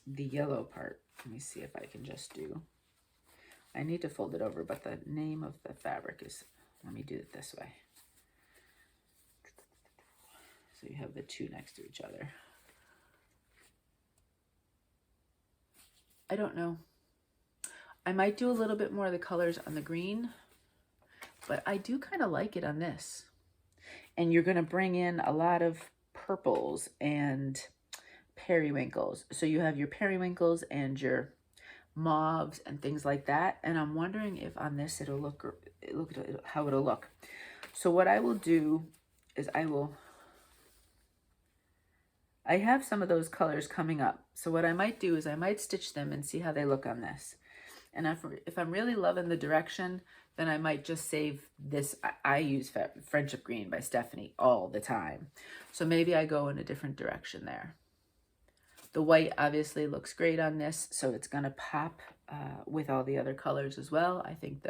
yellow part, let me see if I can just do, I need to fold it over, but the name of the fabric is, let me do it this way. So you have the two next to each other. I don't know. I might do a little bit more of the colors on the green, but I do kind of like it on this. And you're going to bring in a lot of purples and periwinkles. So you have your periwinkles and your mauves and things like that. And I'm wondering if on this it'll look how it'll look. So what I will do is I have some of those colors coming up. So what I might do is I might stitch them and see how they look on this. And if I'm really loving the direction, then I might just save this. I use Friendship Green by Stephanie all the time. So maybe I go in a different direction there. The white obviously looks great on this, so it's going to pop with all the other colors as well. I think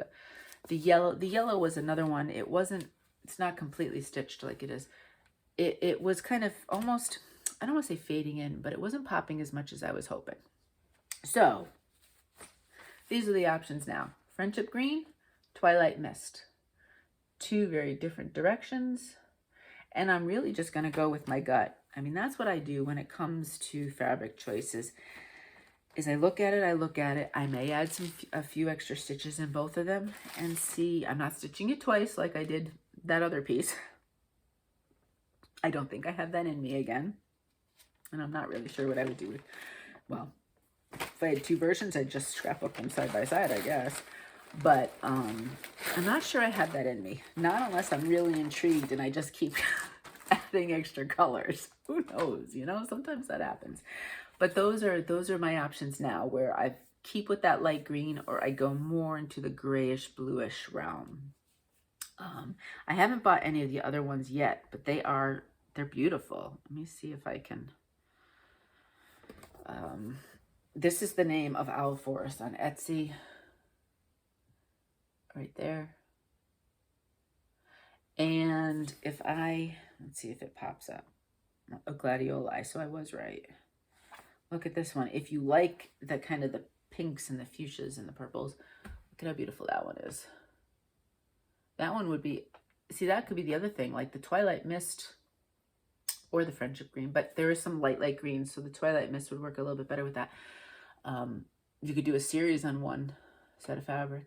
the yellow was another one. It's not completely stitched like it is. It was kind of almost, I don't want to say fading in, but it wasn't popping as much as I was hoping. So these are the options now. Friendship Green, Twilight Mist. Two very different directions. And I'm really just going to go with my gut. I mean, that's what I do when it comes to fabric choices. Is I look at it. I may add a few extra stitches in both of them and see. I'm not stitching it twice like I did that other piece. I don't think I have that in me again. And I'm not really sure what I would do with, well, if I had two versions, I'd just scrapbook them side by side, I guess. But I'm not sure I have that in me. Not unless I'm really intrigued and I just keep adding extra colors. Who knows, you know, sometimes that happens. But those are my options now, where I keep with that light green or I go more into the grayish bluish realm. I haven't bought any of the other ones yet, but they're beautiful. Let me see if I can. This is the name of Owl Forest on Etsy. Right there. And if let's see if it pops up. A gladioli, so I was right. Look at this one. If you like the kind of the pinks and the fuchsias and the purples, look at how beautiful that one is. That one would be, see, that could be the other thing, like the Twilight Mist or the Friendship Green, but there is some light green, so the Twilight Mist would work a little bit better with that. You could do a series on one set of fabric.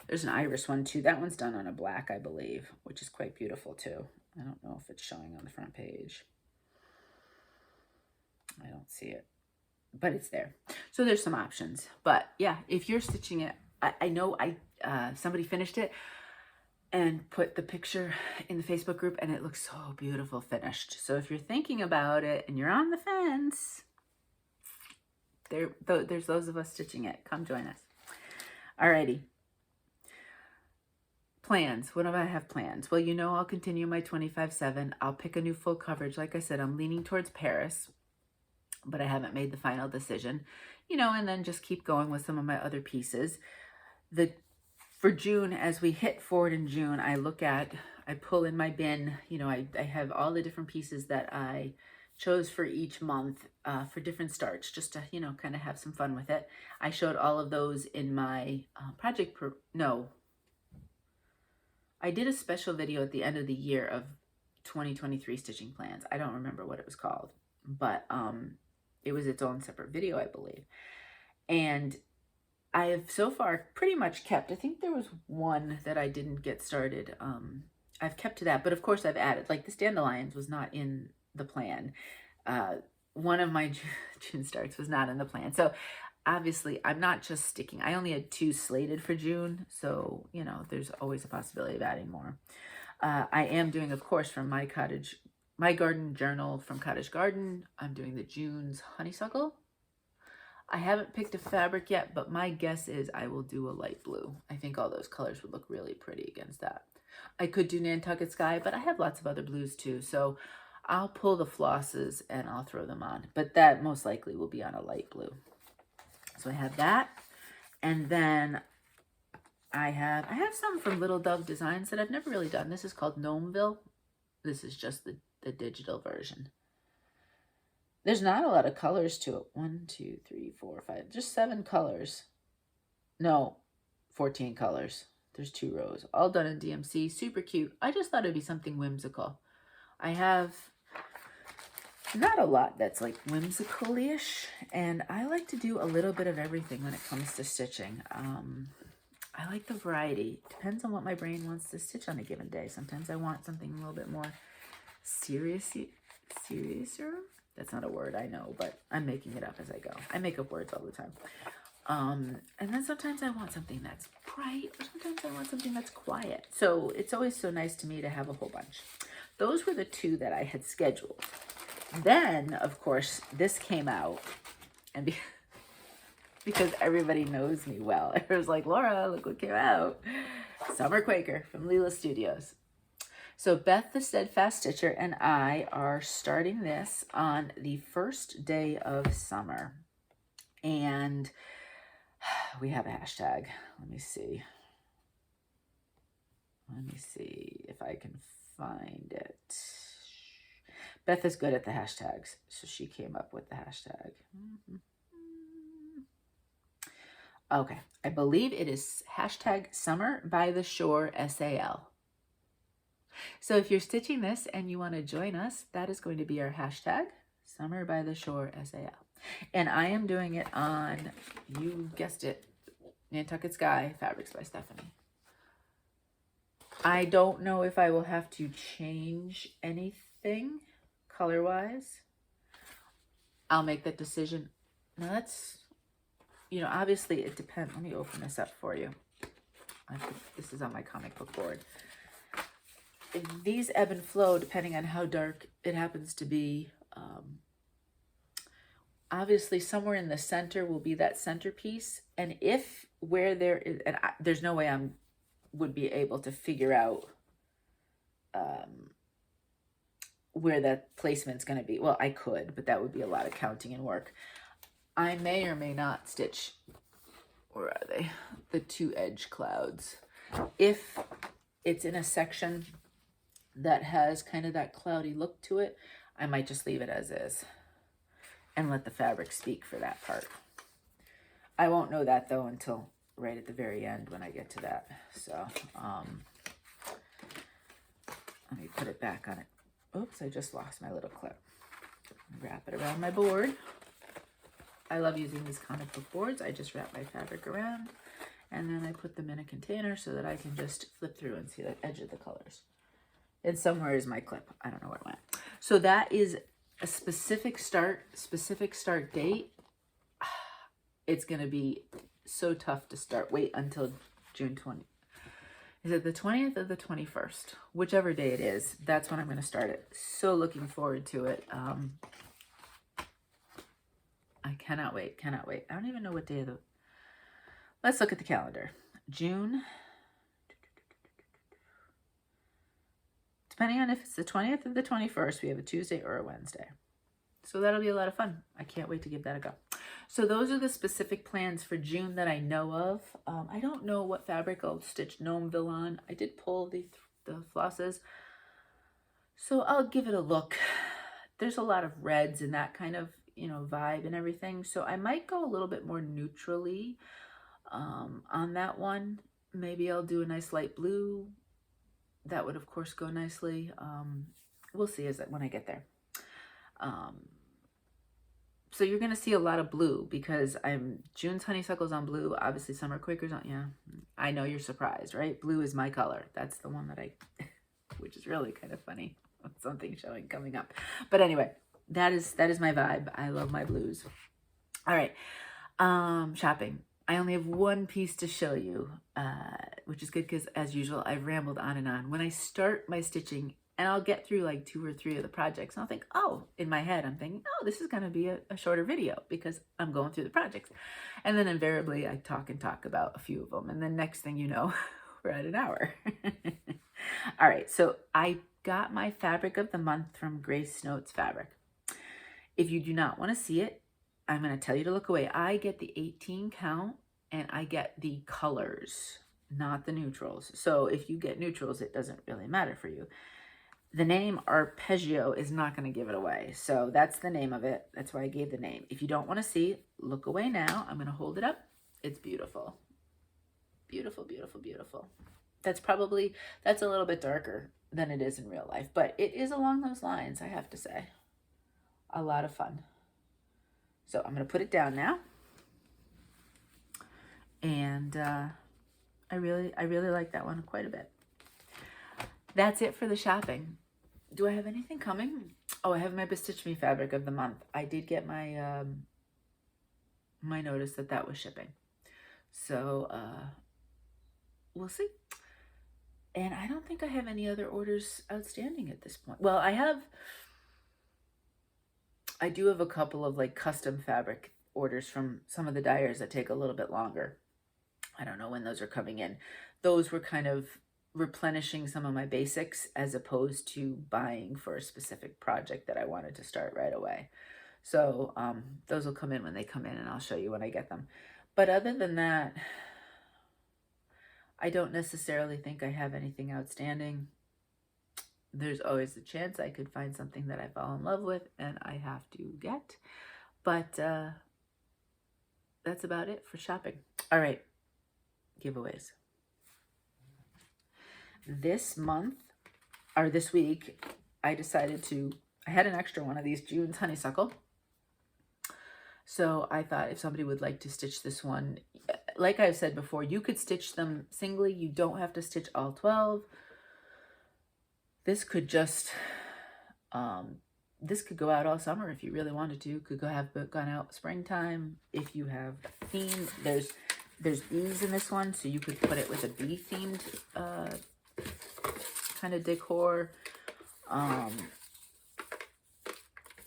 There's an iris one too. That one's done on a black, I believe, which is quite beautiful too. I don't know if it's showing on the front page. I don't see it, but it's there. So there's some options. But yeah, if you're stitching it, I know somebody finished it and put the picture in the Facebook group, and it looks so beautiful finished. So if you're thinking about it and you're on the fence, there's those of us stitching it. Come join us. Alrighty. Plans. What do I have plans? Well, you know, I'll continue my 25/7. I'll pick a new full coverage. Like I said, I'm leaning towards Paris, but I haven't made the final decision, you know, and then just keep going with some of my other pieces. For June, as we hit forward in June, I pull in my bin, you know, I have all the different pieces that I chose for each month for different starts, just to, you know, kind of have some fun with it. I showed all of those in my I did a special video at the end of the year of 2023 stitching plans. I don't remember what it was called, but it was its own separate video, I believe. And I have so far pretty much kept, I think there was one that I didn't get started. I've kept to that, but of course I've added, like this Dandelions was not in the plan. One of my June starts was not in the plan. So obviously I'm not just sticking, I only had 2 slated for June. So, you know, there's always a possibility of adding more. I am doing, of course, from my garden journal from Cottage Garden, I'm doing the June's honeysuckle. I haven't picked a fabric yet, but my guess is I will do a light blue. I think all those colors would look really pretty against that. I could do Nantucket Sky, but I have lots of other blues too. So I'll pull the flosses and I'll throw them on, but that most likely will be on a light blue. So I have that. And then I have some from Little Dove Designs that I've never really done. This is called Gnomeville. This is just the digital version. There's not a lot of colors to it. 1, 2, 3, 4, 5, just 7 colors. No, 14 colors. There's 2 rows, all done in DMC. Super cute. I just thought it'd be something whimsical. I have not a lot that's like whimsical-ish, and I like to do a little bit of everything when it comes to stitching. I like the variety. Depends on what my brain wants to stitch on a given day. Sometimes I want something a little bit more seriouser. That's not a word, I know, but I'm making it up as I go. I make up words all the time. And then sometimes I want something that's bright, or sometimes I want something that's quiet. So it's always so nice to me to have a whole bunch. Those were the 2 that I had scheduled. Then, of course, this came out, and because everybody knows me well, it was like, Laura, look what came out. Summer Quaker from Lila Studios. So Beth, the Steadfast Stitcher, and I are starting this on the first day of summer. And we have a hashtag. Let me see if I can find it. Beth is good at the hashtags, so she came up with the hashtag. Okay, I believe it is hashtag Summer by the Shore SAL. So if you're stitching this and you want to join us, that is going to be our hashtag, Summer by the Shore SAL. And I am doing it on, you guessed it, Nantucket Sky, Fabrics by Stephanie. I don't know if I will have to change anything color-wise. I'll make that decision. Now that's, you know, obviously it depends. Let me open this up for you. This is on my comic book board. these ebb and flow depending on how dark it happens to be. Obviously, somewhere in the center will be that centerpiece. And if where there is, and there's no way would be able to figure out where that placement's going to be. Well, I could, but that would be a lot of counting and work. I may or may not stitch, where are they? The 2 edge clouds. If it's in a section that has kind of that cloudy look to it, I might just leave it as is and let the fabric speak for that part. I won't know that though until right at the very end when I get to that. So let me put it back on it. Oops, I just lost my little clip. Wrap it around my board. I love using these comic book boards. I just wrap my fabric around and then I put them in a container so that I can just flip through and see the edge of the colors. And somewhere is my clip. I don't know where it went. So that is a specific start date. It's going to be so tough to start. Wait until June 20th. Is it the 20th or the 21st? Whichever day it is, that's when I'm going to start it. So looking forward to it. I cannot wait, cannot wait. I don't even know what day of the... Let's look at the calendar. June. Depending on if it's the 20th or the 21st, we have a Tuesday or a Wednesday. So that'll be a lot of fun. I can't wait to give that a go. So those are the specific plans for June that I know of. I don't know what fabric I'll stitch Gnomeville on. I did pull the flosses. So I'll give it a look. There's a lot of reds and that kind of, you know, vibe and everything. So I might go a little bit more neutrally on that one. Maybe I'll do a nice light blue. That would, of course, go nicely. We'll see when I get there. So you're going to see a lot of blue because June's honeysuckle's on blue. Obviously, summer Quaker's on, yeah. I know you're surprised, right? Blue is my color. That's the one that which is really kind of funny. Something showing coming up. But anyway, that is my vibe. I love my blues. All right. Shopping. I only have one piece to show you, which is good because, as usual, I've rambled on and on. When I start my stitching, and I'll get through like 2 or 3 of the projects, and I'll think, oh, in my head, I'm thinking, oh, this is going to be a shorter video because I'm going through the projects. And then invariably, I talk and talk about a few of them. And then next thing you know, we're at an hour. All right, so I got my fabric of the month from Grace Notes Fabric. If you do not want to see it, I'm going to tell you to look away. I get the 18 count and I get the colors, not the neutrals. So if you get neutrals, it doesn't really matter for you. The name Arpeggio is not going to give it away. So that's the name of it. That's why I gave the name. If you don't want to see, look away now. I'm going to hold it up. It's beautiful. Beautiful, beautiful, beautiful. That's a little bit darker than it is in real life, but it is along those lines, I have to say. A lot of fun. So I'm going to put it down now. And I really like that one quite a bit. That's it for the shopping. Do I have anything coming? Oh, I have my Bestitchme fabric of the month. I did get my my notice that was shipping. So we'll see. And I don't think I have any other orders outstanding at this point. Well, I do have a couple of like custom fabric orders from some of the dyers that take a little bit longer. I don't know when those are coming in. Those were kind of replenishing some of my basics as opposed to buying for a specific project that I wanted to start right away. So those will come in when they come in, and I'll show you when I get them. But other than that, I don't necessarily think I have anything outstanding. There's always a chance I could find something that I fall in love with and I have to get. But that's about it for shopping. All right, giveaways. This week, I decided I had an extra one of these June's honeysuckle. So I thought if somebody would like to stitch this one, like I've said before, you could stitch them singly. You don't have to stitch all 12. This could just, this could go out all summer if you really wanted to. Could have gone out springtime. If you have theme, there's bees in this one, so you could put it with a bee themed kind of decor.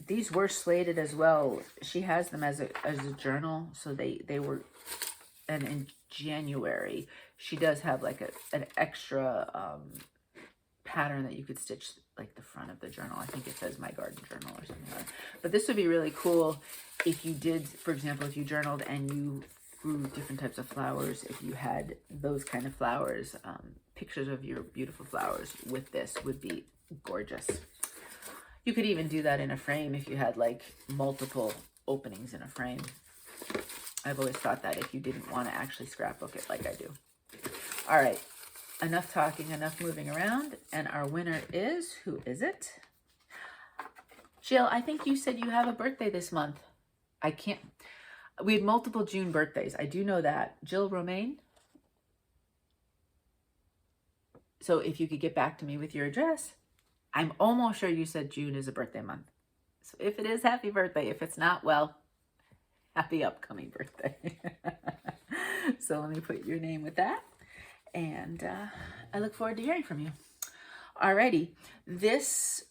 These were slated as well. She has them as a journal, so they were, and in January she does have like an extra pattern that you could stitch like the front of the journal. I think it says My Garden Journal or something like that. But this would be really cool if you did, for example, if you journaled and you grew different types of flowers, if you had those kind of flowers, pictures of your beautiful flowers with this would be gorgeous. You could even do that in a frame if you had like multiple openings in a frame. I've always thought that if you didn't want to actually scrapbook it like I do. All right, enough talking, enough moving around. And our winner is, who is it? Jill, I think you said you have a birthday this month. I can't, we had multiple June birthdays. I do know that. Jill Romaine. So if you could get back to me with your address. I'm almost sure you said June is a birthday month. So if it is, happy birthday. If it's not, well, happy upcoming birthday. So let me put your name with that. And I look forward to hearing from you. Alrighty. This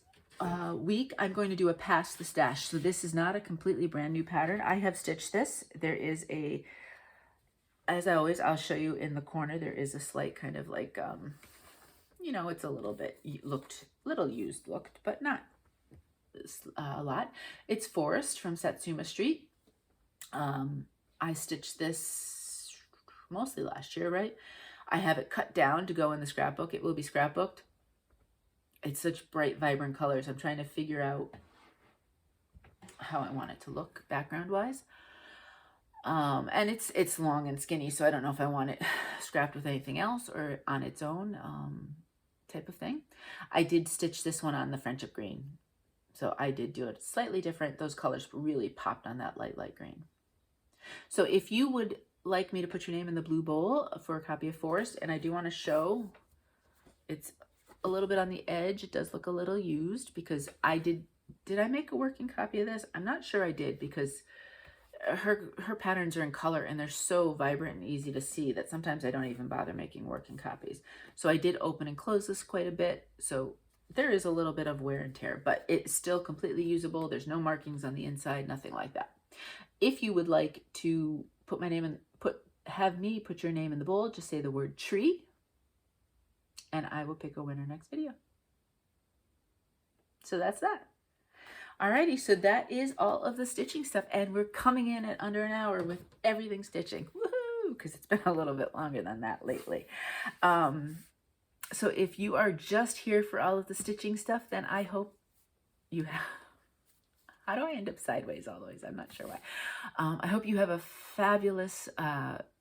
week, I'm going to do a Pass the Stash. So this is not a completely brand new pattern. I have stitched this. There is a, as I always, I'll show you in the corner, there is a slight kind of like, you know, it's a little bit little used looked, but not a lot. It's Forest from Satsuma Street. I stitched this mostly last year, right? I have it cut down to go in the scrapbook. It will be scrapbooked. It's such bright, vibrant colors. I'm trying to figure out how I want it to look background-wise. And it's long and skinny, so I don't know if I want it scrapped with anything else or on its own type of thing. I did stitch this one on the Friendship Green. So I did do it slightly different. Those colors really popped on that light green. So if you would like me to put your name in the blue bowl for a copy of Forest, and I do want to show, it's a little bit on the edge. It does look a little used because I did I make a working copy of this? I'm not sure I did, because her patterns are in color and they're so vibrant and easy to see that sometimes I don't even bother making working copies. So I did open and close this quite a bit. So there is a little bit of wear and tear, but it's still completely usable. There's no markings on the inside, nothing like that. If you would like to put my name in, have me put your name in the bowl, just say the word tree, and I will pick a winner next video. So that's that. Alrighty, so that is all of the stitching stuff, and we're coming in at under an hour with everything stitching. Woohoo! Because it's been a little bit longer than that lately. So if you are just here for all of the stitching stuff, then I hope you have... How do I end up sideways always? I'm not sure why. I hope you have a fabulous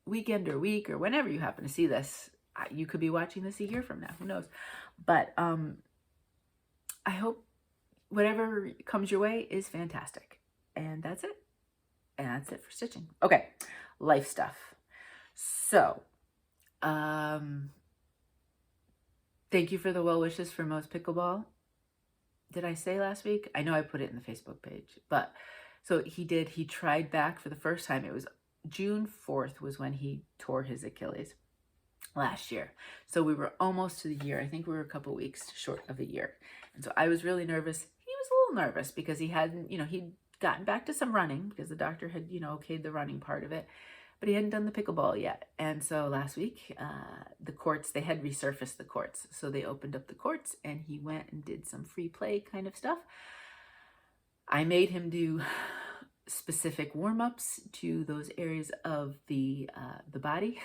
weekend or week or whenever you happen to see this. You could be watching this a year from now. Who knows? But I hope whatever comes your way is fantastic. And that's it. And that's it for stitching. Okay, life stuff. So, thank you for the well wishes for Mo's Pickleball. Did I say last week? I know I put it in the Facebook page, but so he tried back for the first time. It was June 4th was when he tore his Achilles last year. So we were almost to the year. I think we were a couple weeks short of a year. And so I was really nervous. He was a little nervous because he hadn't, he'd gotten back to some running because the doctor had, okayed the running part of it, but he hadn't done the pickleball yet. And so last week, the courts, they had resurfaced the courts. So they opened up the courts and he went and did some free play kind of stuff. I made him do specific warm-ups to those areas of the body.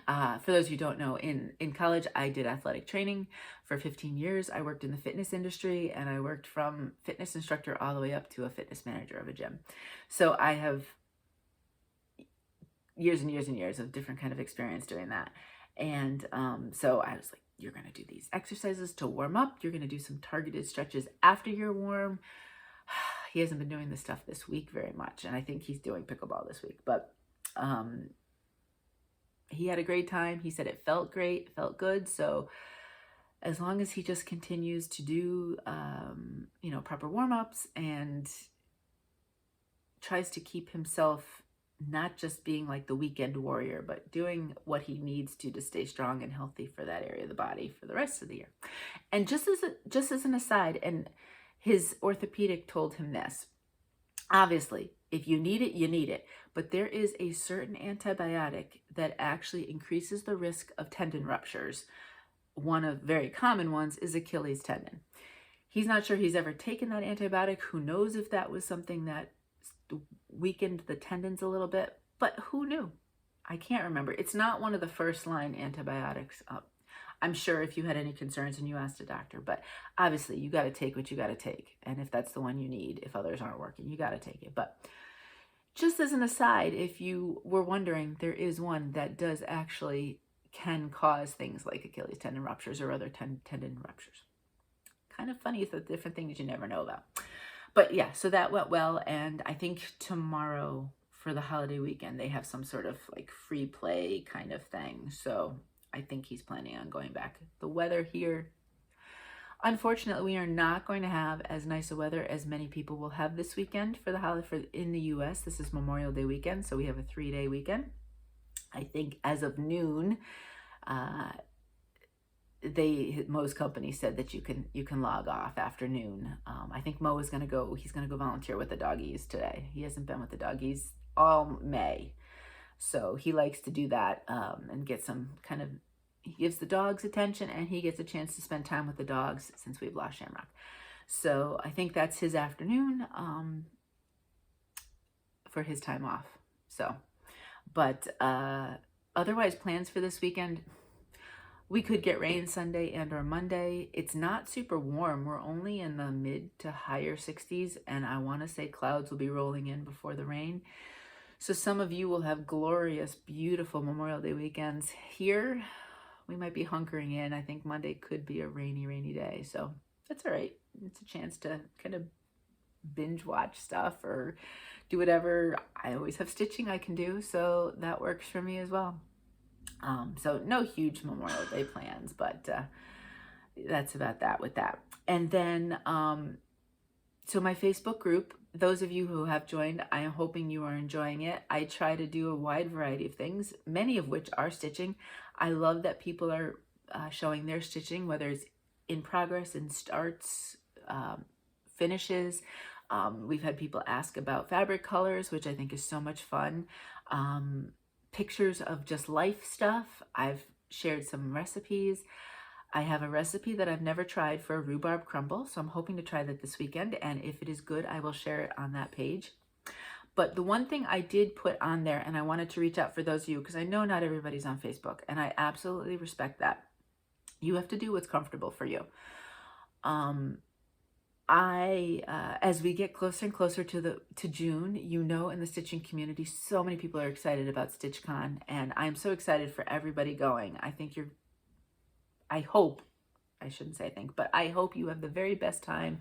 For those who don't know, in college, I did athletic training for 15 years. I worked in the fitness industry, and I worked from fitness instructor all the way up to a fitness manager of a gym. So I have years and years and years of different kind of experience doing that. And so I was like, you're going to do these exercises to warm up. You're going to do some targeted stretches after you're warm. He hasn't been doing this stuff this week very much, and I think he's doing pickleball this week. But he had a great time. He said it felt great, it felt good. So as long as he just continues to do, proper warm-ups and tries to keep himself not just being like the weekend warrior, but doing what he needs to stay strong and healthy for that area of the body for the rest of the year. And just as an aside, and his orthopedic told him this, obviously, if you need it, you need it. But there is a certain antibiotic that actually increases the risk of tendon ruptures. One of very common ones is Achilles tendon. He's not sure he's ever taken that antibiotic. Who knows if that was something that weakened the tendons a little bit, but who knew? I can't remember. It's not one of the first line antibiotics. I'm sure if you had any concerns and you asked a doctor, but obviously you got to take what you got to take. And if that's the one you need, if others aren't working, you got to take it. But just as an aside, if you were wondering, there is one that does actually can cause things like Achilles tendon ruptures or other tendon ruptures. Kind of funny, the different things you never know about. But yeah, so that went well. And I think tomorrow for the holiday weekend, they have some sort of like free play kind of thing. So I think he's planning on going back. The weather here, unfortunately, we are not going to have as nice a weather as many people will have this weekend for the holiday in the US. This is Memorial Day weekend, so we have a 3-day weekend. I think as of noon, Mo's company said that you can log off after noon. I think Mo is he's gonna go volunteer with the doggies today. He hasn't been with the doggies all May. So he likes to do that and get some kind of, he gives the dogs attention and he gets a chance to spend time with the dogs since we've lost Shamrock. So I think that's his afternoon for his time off. So, but otherwise plans for this weekend, we could get rain Sunday and or Monday. It's not super warm. We're only in the mid to higher 60s and I want to say clouds will be rolling in before the rain. So some of you will have glorious, beautiful Memorial Day weekends. Here, we might be hunkering in. I think Monday could be a rainy day. So that's all right. It's a chance to kind of binge watch stuff or do whatever. I always have stitching I can do, so that works for me as well. So no huge Memorial Day plans, but that's about that with that. And then, so my Facebook group, those of you who have joined, I am hoping you are enjoying it. I try to do a wide variety of things, many of which are stitching. I love that people are showing their stitching, whether it's in progress, in starts, finishes. We've had people ask about fabric colors, which I think is so much fun. Pictures of just life stuff. I've shared some recipes. I have a recipe that I've never tried for a rhubarb crumble, so I'm hoping to try that this weekend, and if it is good, I will share it on that page. But the one thing I did put on there, and I wanted to reach out for those of you, because I know not everybody's on Facebook, and I absolutely respect that. You have to do what's comfortable for you. As we get closer and closer to June, you know, in the stitching community, so many people are excited about StitchCon, and I'm so excited for everybody going. I hope you have the very best time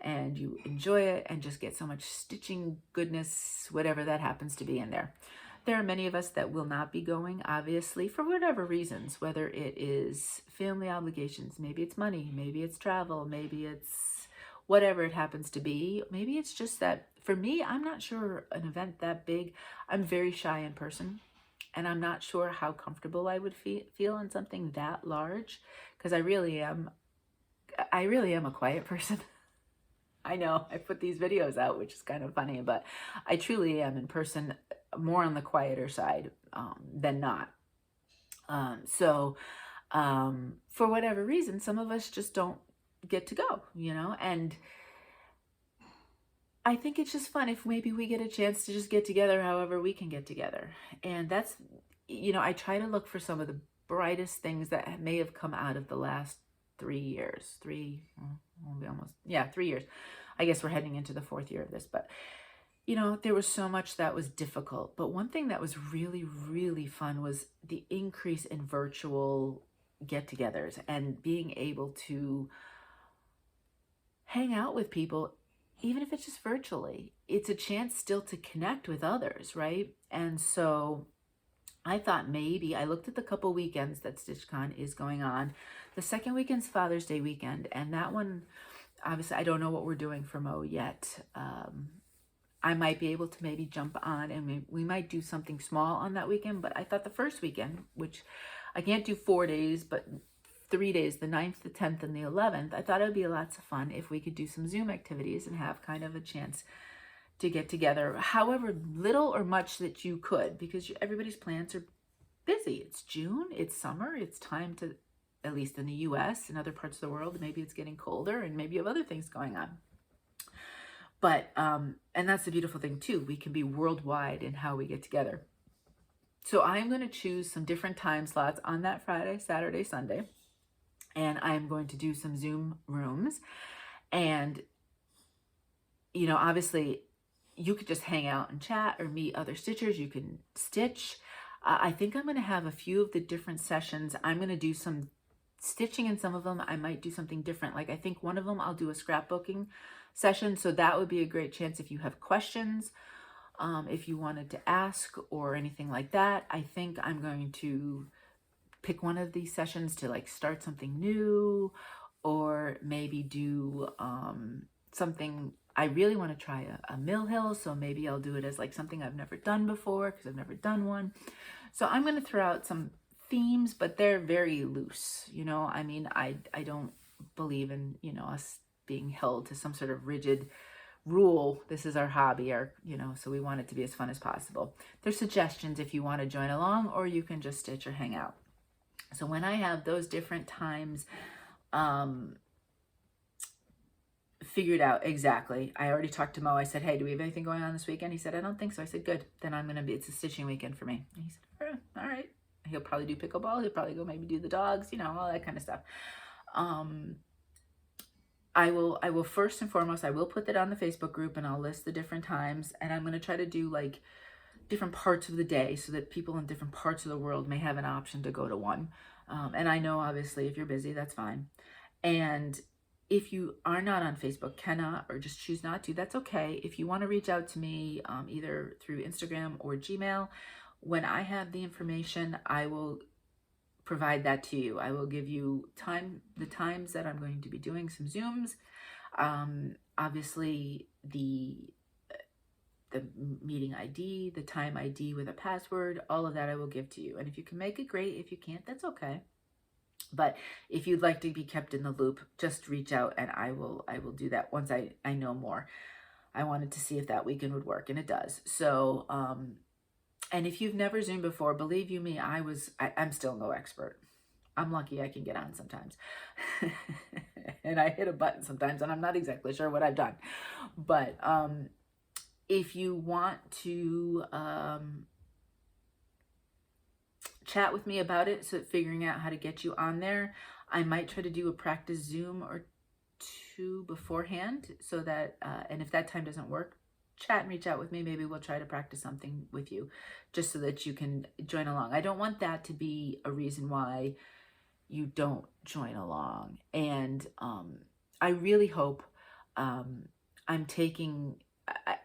and you enjoy it and just get so much stitching goodness, whatever that happens to be in there. There are many of us that will not be going, obviously, for whatever reasons, whether it is family obligations, maybe it's money, maybe it's travel, maybe it's whatever it happens to be. Maybe it's just that, for me, I'm not sure an event that big. I'm very shy in person. And I'm not sure how comfortable I would feel in something that large, because I really am a quiet person. I know I put these videos out, which is kind of funny, but I truly am in person more on the quieter side than not. For whatever reason, some of us just don't get to go, you know, and I think it's just fun if maybe we get a chance to just get together however we can get together. And that's, you know, I try to look for some of the brightest things that may have come out of the last 3 years. 3 years. I guess we're heading into the 4th year of this, but you know, there was so much that was difficult. But one thing that was really, really fun was the increase in virtual get-togethers and being able to hang out with people, even if it's just virtually. It's a chance still to connect with others, right? And so I thought maybe, I looked at the couple weekends that StitchCon is going on. The second weekend's Father's Day weekend, and that one, obviously, I don't know what we're doing for Mo yet. I might be able to maybe jump on, and we might do something small on that weekend. But I thought the first weekend, which I can't do 4 days, but 3 days, the 9th, the 10th, and the 11th, I thought it would be lots of fun if we could do some Zoom activities and have kind of a chance to get together, however little or much that you could, because everybody's plans are busy. It's June, it's summer, it's time to, at least in the US, in other parts of the world, maybe it's getting colder and maybe you have other things going on. But, and that's the beautiful thing too, we can be worldwide in how we get together. So I'm going to choose some different time slots on that Friday, Saturday, Sunday, and I'm going to do some Zoom rooms. And, you know, obviously you could just hang out and chat or meet other stitchers. You can stitch. I think I'm going to have a few of the different sessions. I'm going to do some stitching in some of them. I might do something different. Like I think one of them I'll do a scrapbooking session. So that would be a great chance if you have questions, if you wanted to ask or anything like that. I think I'm going to pick one of these sessions to like start something new, or maybe do something. I really want to try a mill hill, so maybe I'll do it as like something I've never done before, because I've never done one. So I'm going to throw out some themes, but they're very loose. You know, I mean, I don't believe in, you know, us being held to some sort of rigid rule. This is our hobby, our, you know, so we want it to be as fun as possible. There's suggestions if you want to join along, or you can just stitch or hang out. So when I have those different times figured out exactly, I already talked to Mo. I said, hey, do we have anything going on this weekend? He said, I don't think so. I said, good. Then I'm going to be, it's a stitching weekend for me. And he said, all right. He'll probably do pickleball. He'll probably go maybe do the dogs, you know, all that kind of stuff. I will first and foremost, I will put that on the Facebook group, and I'll list the different times, and I'm going to try to do like different parts of the day so that people in different parts of the world may have an option to go to one. And I know obviously if you're busy, that's fine. And if you are not on Facebook, cannot, or just choose not to, that's okay. If you want to reach out to me either through Instagram or Gmail, when I have the information, I will provide that to you. I will give you the times that I'm going to be doing some Zooms. Obviously the meeting ID, the time ID with a password, all of that I will give to you. And if you can make it, great. If you can't, that's okay. But if you'd like to be kept in the loop, just reach out and I will do that once I know more. I wanted to see if that weekend would work, and it does. So, and if you've never Zoomed before, believe you me, I'm still no expert. I'm lucky I can get on sometimes. And I hit a button sometimes and I'm not exactly sure what I've done. But if you want to chat with me about it, so figuring out how to get you on there, I might try to do a practice Zoom or two beforehand, so that and if that time doesn't work, chat and reach out with me. Maybe we'll try to practice something with you just so that you can join along. I don't want that to be a reason why you don't join along. And I really hope I'm taking,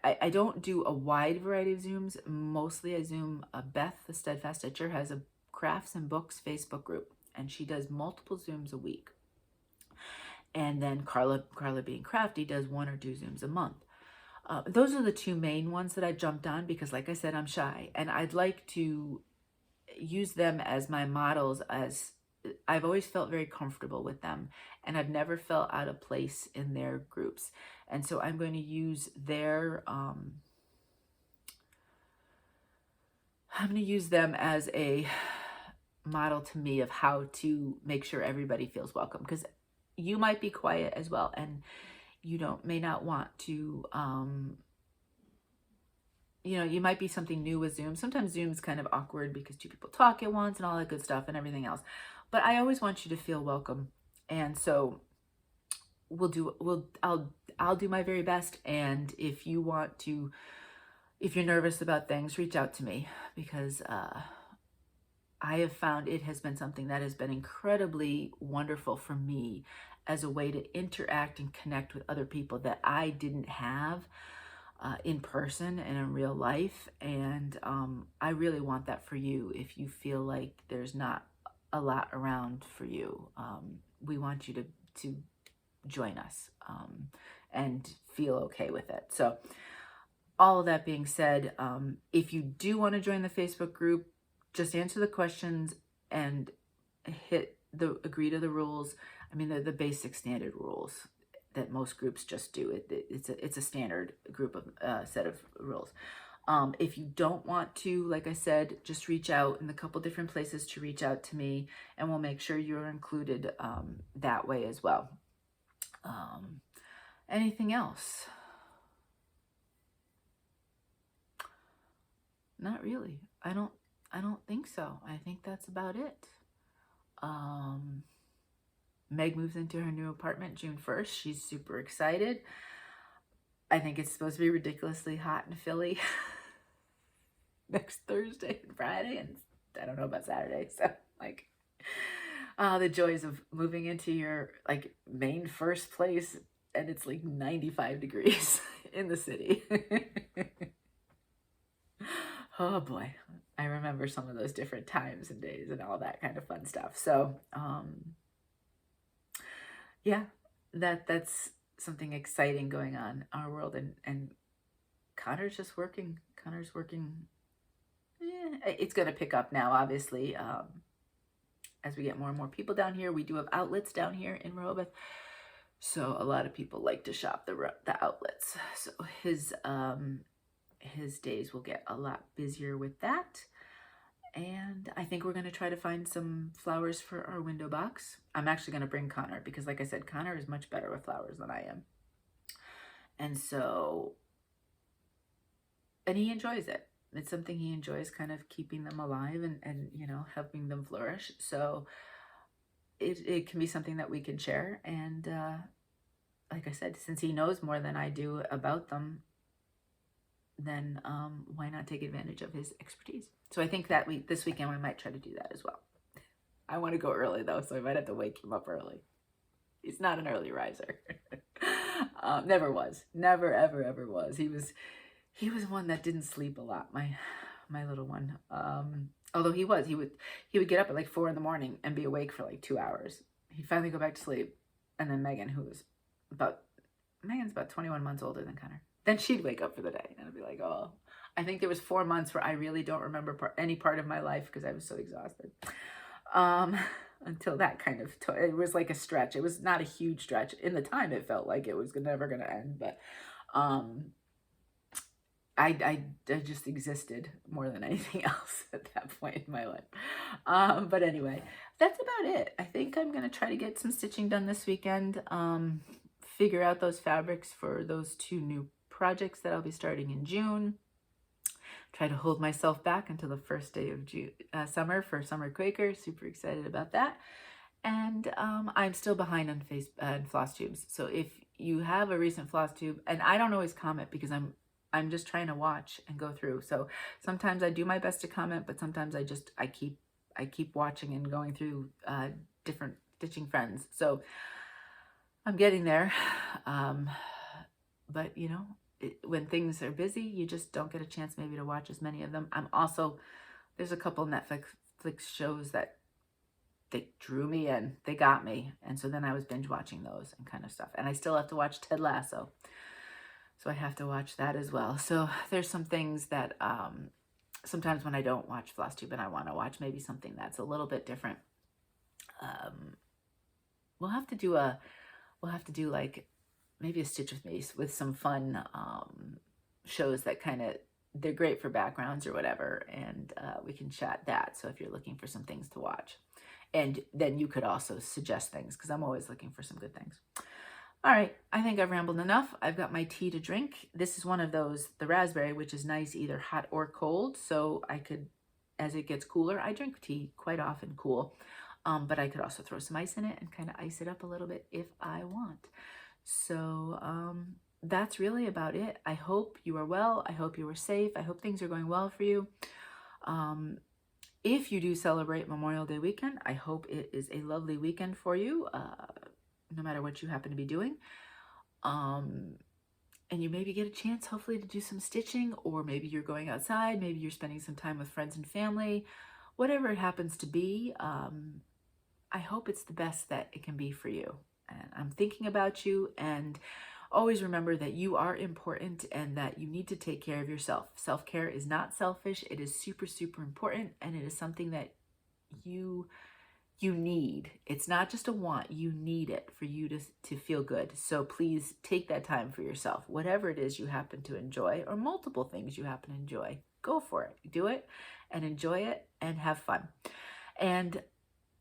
I don't do a wide variety of Zooms. Mostly I Zoom. Beth, the Steadfast Stitcher, has a crafts and books Facebook group, and she does multiple Zooms a week. And then Carla being crafty, does 1 or 2 Zooms a month. Those are the 2 main ones that I jumped on because, like I said, I'm shy, and I'd like to use them as my models. As I've always felt very comfortable with them, and I've never felt out of place in their groups. And so I'm going to use their, I'm going to use them as a model to me of how to make sure everybody feels welcome, because you might be quiet as well, and you may not want to, you know, you might be something new with Zoom. Sometimes Zoom's kind of awkward because 2 people talk at once and all that good stuff and everything else. But I always want you to feel welcome. And so I'll do my very best. And if you want to, if you're nervous about things, reach out to me, because I have found it has been something that has been incredibly wonderful for me as a way to interact and connect with other people that I didn't have in person and in real life. And I really want that for you. If you feel like there's not a lot around for you, we want you to join us and feel okay with it. So all of that being said, if you do want to join the Facebook group, just answer the questions and hit the agree to the rules. I mean, the basic standard rules that most groups just do. It's a standard group of set of rules. If you don't want to, like I said, just reach out in a couple different places to reach out to me, and we'll make sure you're included that way as well. Anything else? Not really. I don't think so. I think that's about it. Meg moves into her new apartment June 1st. She's super excited. I think it's supposed to be ridiculously hot in Philly next Thursday and Friday, and I don't know about Saturday. So like, the joys of moving into your like main first place, and it's like 95 degrees in the city. Oh boy, I remember some of those different times and days and all that kind of fun stuff. So yeah, that's something exciting going on in our world, and Connor's just working. Connor's working. It's going to pick up now, obviously, as we get more and more people down here. We do have outlets down here in Rehoboth, so a lot of people like to shop the outlets. So his days will get a lot busier with that. And I think we're going to try to find some flowers for our window box. I'm actually going to bring Connor because, like I said, Connor is much better with flowers than I am. And so, and he enjoys it. It's something he enjoys, kind of keeping them alive and you know, helping them flourish. So it can be something that we can share. And like I said, since he knows more than I do about them, then why not take advantage of his expertise? So I think that this weekend we might try to do that as well. I want to go early though, so I might have to wake him up early. He's not an early riser. Never was. Never, ever, ever was. He was one that didn't sleep a lot, my little one. Although he would get up at like 4 in the morning and be awake for like 2 hours. He'd finally go back to sleep. And then Megan's about 21 months older than Connor. Then she'd wake up for the day, and I'd be like, oh. I think there was 4 months where I really don't remember any part of my life because I was so exhausted. Until that kind of, it was like a stretch. It was not a huge stretch. In the time, it felt like it was never going to end, but I just existed more than anything else at that point in my life. But anyway, that's about it. I think I'm going to try to get some stitching done this weekend. Figure out those fabrics for those 2 new projects that I'll be starting in June. Try to hold myself back until the first day of summer for Summer Quaker. Super excited about that. And I'm still behind on Flosstubes. So if you have a recent Flosstube, and I don't always comment because I'm just trying to watch and go through. So sometimes I do my best to comment, but sometimes I keep watching and going through different stitching friends. So I'm getting there. But you know, when things are busy, you just don't get a chance maybe to watch as many of them. There's a couple Netflix shows that they drew me in, they got me. And so then I was binge watching those and kind of stuff. And I still have to watch Ted Lasso. So I have to watch that as well. So there's some things that sometimes when I don't watch Flosstube and I want to watch maybe something that's a little bit different, we'll have to do like maybe a Stitch with Me with some fun shows that kind of, they're great for backgrounds or whatever, and we can chat that. So if you're looking for some things to watch, and then you could also suggest things because I'm always looking for some good things. All right, I think I've rambled enough. I've got my tea to drink. This is one of those, the raspberry, which is nice either hot or cold. So I could, as it gets cooler, I drink tea quite often cool. But I could also throw some ice in it and kind of ice it up a little bit if I want. So that's really about it. I hope you are well. I hope you are safe. I hope things are going well for you. If you do celebrate Memorial Day weekend, I hope it is a lovely weekend for you, no matter what you happen to be doing. And you maybe get a chance, hopefully, to do some stitching, or maybe you're going outside, maybe you're spending some time with friends and family, whatever it happens to be. I hope it's the best that it can be for you. And I'm thinking about you, and always remember that you are important and that you need to take care of yourself. Self-care is not selfish. It is super, super important, and it is something that you need. It's not just a want. You need it for you to feel good. So please take that time for yourself. Whatever it is you happen to enjoy, or multiple things you happen to enjoy, go for it. Do it and enjoy it and have fun. And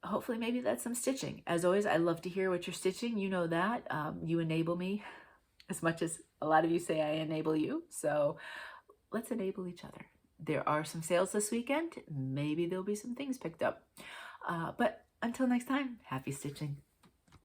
hopefully maybe that's some stitching. As always, I love to hear what you're stitching. You know that. You enable me as much as a lot of you say I enable you. So let's enable each other. There are some sales this weekend. Maybe there'll be some things picked up. But until next time, happy stitching.